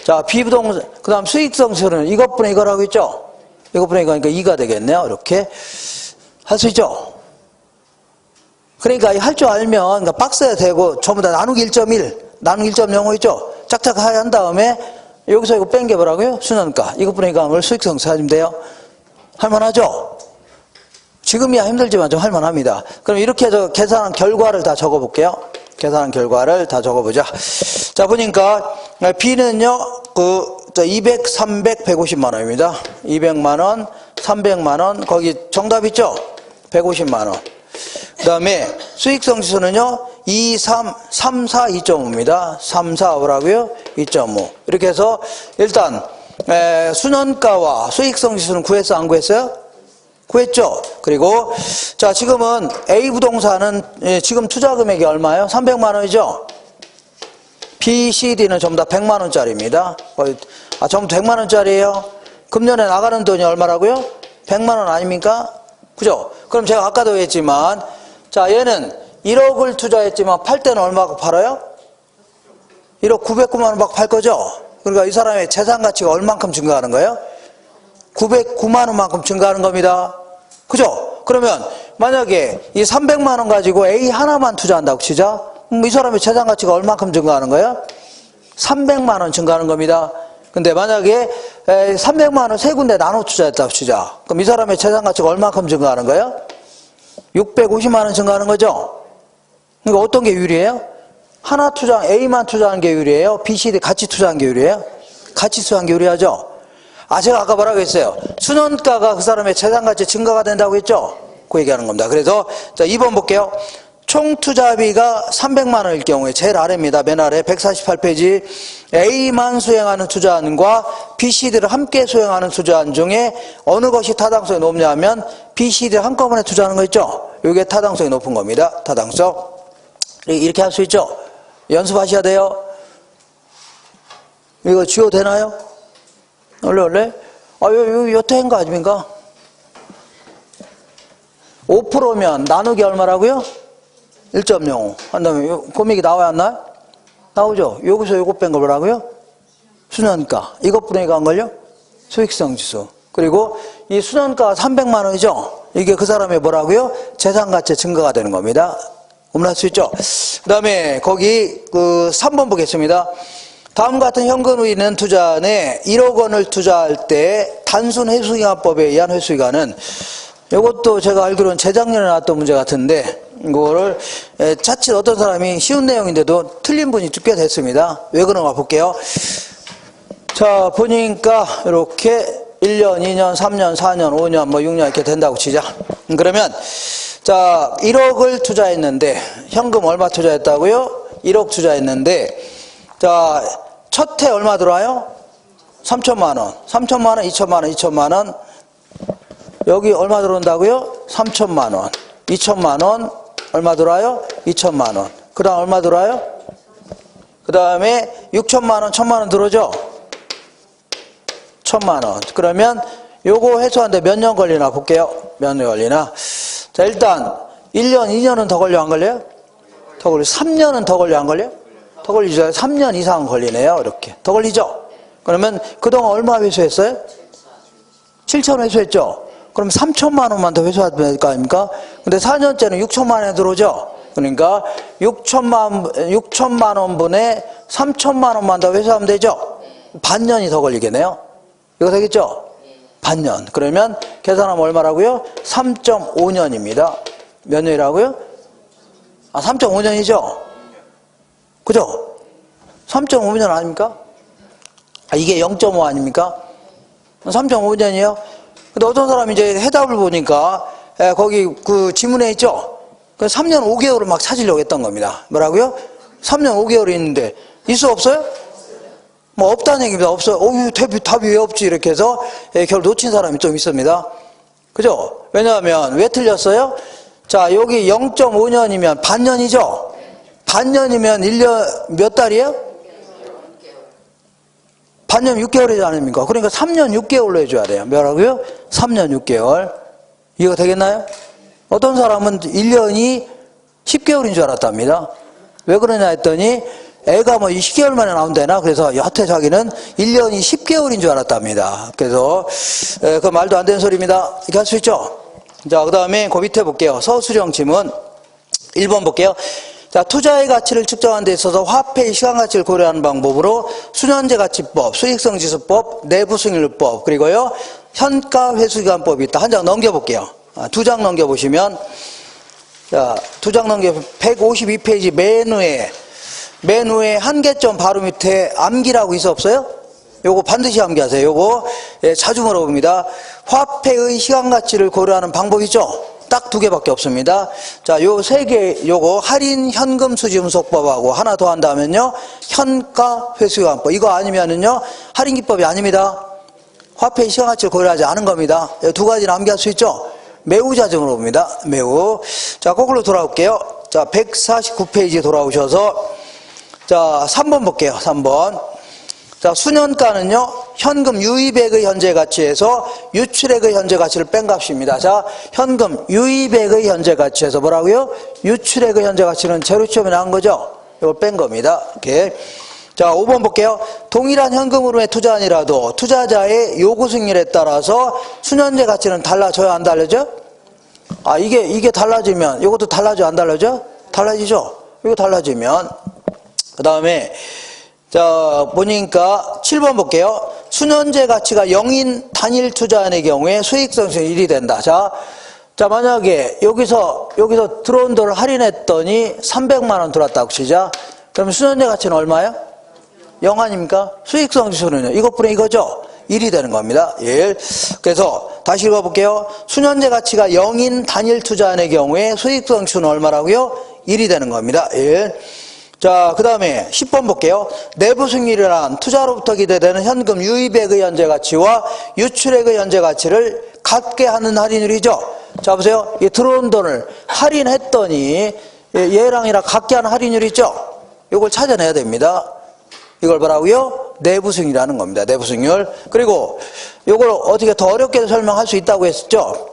자, B 부동산, 그 다음 수익성 지수는 이것분의 이거라고 했죠? 이것분의 이거니까 2가 되겠네요. 이렇게. 할 수 있죠? 그러니까 할 줄 알면, 그러니까 박스에 대고 전부 다 나누기 1.1, 나누기 1.05 있죠? 짝짝 한 다음에 여기서 이거 뺀 게 뭐라고요? 수년가. 이것분의 이거 수익성 찾으면 돼요. 할만하죠? 지금이야 힘들지만 좀 할만합니다. 그럼 이렇게 해서 계산한 결과를 다 적어볼게요. 계산한 결과를 다 적어보자. 자, 보니까 B는요, 200, 300, 150만 원입니다. 200만 원, 300만 원, 거기 정답 있죠? 150만 원. 그 다음에 수익성 지수는요, 2, 3, 3, 4, 2.5입니다. 3, 4, 뭐라고요? 2.5. 이렇게 해서 일단 수년가와 수익성 지수는 구했어, 안 구했어요? 구했죠? 그리고 자, 지금은 A 부동산은 지금 투자 금액이 얼마예요? 300만 원이죠? B, C, D는 전부 다 100만 원짜리입니다. 전부 100만 원짜리예요. 금년에 나가는 돈이 얼마라고요? 100만 원 아닙니까? 그죠? 그럼 제가 아까도 했지만, 자, 얘는 1억을 투자했지만 팔 때는 얼마고 팔아요? 1억 909만 원 받고 팔 거죠? 그러니까 이 사람의 재산 가치가 얼만큼 증가하는 거예요? 909만 원만큼 증가하는 겁니다. 그죠? 그러면 만약에 이 300만 원 가지고 A 하나만 투자한다고 치자. 이 사람의 재산 가치가 얼만큼 증가하는 거예요? 300만 원 증가하는 겁니다. 근데 만약에 300만 원 세 군데 나눠 투자했다고 치자. 그럼 이 사람의 재산 가치가 얼만큼 증가하는 거예요? 650만 원 증가하는 거죠? 그러니까 어떤 게 유리해요? 하나 투자, A만 투자하는 게 유리해요? B, C, D 같이 투자하는 게 유리해요? 같이 투자하는 게 유리하죠? 제가 아까 뭐라고 했어요? 순원가가 그 사람의 재산 가치 증가가 된다고 했죠? 그 얘기하는 겁니다. 그래서, 자, 2번 볼게요. 총 투자비가 300만 원일 경우에 제일 아래입니다. 맨 아래 148페이지. A만 수행하는 투자안과 B, C, D를 함께 수행하는 투자안 중에 어느 것이 타당성이 높냐 하면 B, C, D를 한꺼번에 투자하는 거 있죠? 이게 타당성이 높은 겁니다. 타당성. 이렇게 할 수 있죠? 연습하셔야 돼요. 이거 지워 되나요? 원래? 여태 한 거 아닙니까? 5%면 나누기 얼마라고요? 1.05. 한 다음에 고믹이 나와야 안 나요? 나오죠? 여기서 요거 뺀 거 뭐라고요? 순환가. 이것 분해가 한 걸요? 수익성 지수. 그리고 이 순환가가 300만 원이죠? 이게 그 사람의 뭐라고요? 재산 가치 증가가 되는 겁니다. 구분할 수 있죠? 그 다음에 거기 3번 보겠습니다. 다음 같은 현금 있는 투자안에 1억 원을 투자할 때 단순 회수기간법에 의한 회수기간은 이것도 제가 알기로는 재작년에 나왔던 문제 같은데 이거를 자칫 어떤 사람이 쉬운 내용인데도 틀린 분이 꽤 됐습니다. 왜 그런가 볼게요. 자, 보니까 이렇게 1년, 2년, 3년, 4년, 5년, 6년 이렇게 된다고 치자. 그러면 자, 1억을 투자했는데 현금 얼마 투자했다고요? 1억 투자했는데 자, 첫 해 얼마 들어와요? 3천만 원. 3천만 원, 2천만 원, 2천만 원. 여기 얼마 들어온다고요? 3천만 원. 2천만 원. 얼마 들어와요? 2천만 원. 그 다음 얼마 들어와요? 그 다음에 6천만 원, 1천만 원 들어오죠? 1천만 원. 그러면 요거 회수하는데 몇 년 걸리나 볼게요. 몇 년 걸리나. 자, 일단 1년, 2년은 더 걸려 안 걸려요? 더 걸려. 3년은 더 걸려 안 걸려요? 더 걸리죠. 3년 이상 걸리네요. 이렇게. 더 걸리죠? 그러면 그동안 얼마 회수했어요? 7천 회수했죠? 그럼 3천만 원만 더 회수해야 될 거 아닙니까? 근데 4년째는 6천만 원에 들어오죠? 그러니까 6천만 원분에 3천만 원만 더 회수하면 되죠? 반년이 더 걸리겠네요? 이거 되겠죠? 반년. 그러면 계산하면 얼마라고요? 3.5년입니다. 몇 년이라고요? 3.5년이죠? 그죠? 3.5년 아닙니까? 이게 0.5 아닙니까? 3.5년이에요? 근데 어떤 사람이 이제 해답을 보니까, 거기 그 지문에 있죠? 3년 5개월을 막 찾으려고 했던 겁니다. 뭐라고요? 3년 5개월이 있는데, 있어 없어요? 뭐 없다는 얘기입니다. 없어요. 답이 왜 없지? 이렇게 해서 결국 놓친 사람이 좀 있습니다. 그죠? 왜냐하면 왜 틀렸어요? 자, 여기 0.5년이면 반년이죠? 반년이면 1년 몇 달이에요? 반년 6개월이지 않습니까? 그러니까 3년 6개월로 해줘야 돼요. 뭐라고요? 3년 6개월. 이해가 되겠나요? 어떤 사람은 1년이 10개월인 줄 알았답니다. 왜 그러냐 했더니 애가 뭐 20개월 만에 나온다나? 그래서 여태 자기는 1년이 10개월인 줄 알았답니다. 그래서 그 말도 안 되는 소리입니다. 이렇게 할 수 있죠? 자, 그 다음에 그 밑에 볼게요. 서술형 지문 1번 볼게요. 자, 투자의 가치를 측정하는 데 있어서 화폐의 시간 가치를 고려하는 방법으로 순현재 가치법, 수익성 지수법, 내부 수익률법, 그리고요 현가 회수기간법이 있다. 한 장 넘겨볼게요. 2장 넘겨보시면, 자, 2장 넘겨 152페이지 맨 위에 한계점 바로 밑에 암기라고 있어 없어요? 요거 반드시 암기하세요. 요거 자주 물어봅니다. 화폐의 시간 가치를 고려하는 방법이죠? 딱 2개밖에 없습니다. 자, 요 3개, 요거 할인 현금 수지 분석법하고 하나 더 한다면요, 현가 회수기간법. 이거 아니면은요, 할인 기법이 아닙니다. 화폐의 시간 가치를 고려하지 않은 겁니다. 2가지는 암기할 수 있죠? 매우 자주 물어봅니다. 매우. 자, 거꾸로 돌아올게요. 자, 149페이지 돌아오셔서, 자, 3번 볼게요. 3번. 자, 수년가는요, 현금 유입액의 현재 가치에서 유출액의 현재 가치를 뺀 값입니다. 자, 현금 유입액의 현재 가치에서 뭐라고요? 유출액의 현재 가치는 제로점이 나온 거죠? 이걸 뺀 겁니다. 이렇게. 자, 5번 볼게요. 동일한 현금 흐름의 투자안이라도 투자자의 요구 승률에 따라서 수년제 가치는 달라져요, 안 달라져? 아, 이게 달라지면 이것도 달라져, 안 달라져? 달라지죠? 이거 달라지면. 그 다음에 자, 보니까 7번 볼게요. 수년제 가치가 0인 단일 투자안의 경우에 수익성실이 1이 된다. 자, 만약에 여기서 들어온 돈을 할인했더니 300만 원 들어왔다고 치자. 그러면 수년제 가치는 얼마예요? 0 아닙니까? 수익성지수는요. 이것뿐이 이거죠? 1이 되는 겁니다. 1. 그래서 다시 읽어볼게요. 수년제 가치가 0인 단일 투자안의 경우에 수익성지수는 얼마라고요? 1이 되는 겁니다. 1. 자, 그 다음에 10번 볼게요. 내부 승률이란 투자로부터 기대되는 현금 유입액의 현재 가치와 유출액의 현재 가치를 같게 하는 할인율이죠. 자, 보세요. 이 들어온 돈을 할인했더니 얘랑 같게 하는 할인율이 있죠. 이걸 찾아내야 됩니다. 이걸 뭐라고요? 내부 승률이라는 겁니다. 내부 승률. 그리고 이걸 어떻게 더 어렵게 설명할 수 있다고 했었죠.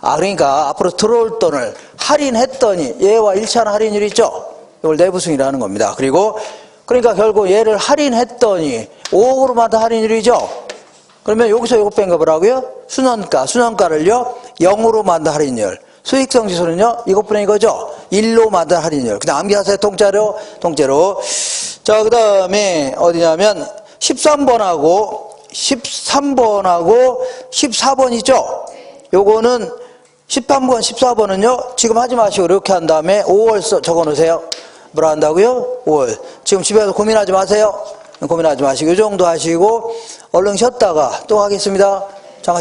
아, 그러니까 앞으로 들어올 돈을 할인했더니 얘와 일치하는 할인율이 있죠. 이걸 내부승이라는 겁니다. 그러니까 결국 얘를 할인했더니 5억으로 만든 할인율이죠. 그러면 여기서 이거 뺀 거 뭐라고요? 순원가를요 0으로 만든 할인율. 수익성 지수는요 이것뿐이 이거죠. 1로 만든 할인율. 그냥 암기하세요. 통째로. 자, 그 다음에 어디냐면 13번하고 14번 있죠. 요거는 13번, 14번은요 지금 하지 마시고 이렇게 한 다음에 5월 적어 놓으세요. 뭐라 한다고요? 5월. 지금 집에서 고민하지 마세요. 고민하지 마시고 이 정도 하시고 얼른 쉬었다가 또 하겠습니다. 잠깐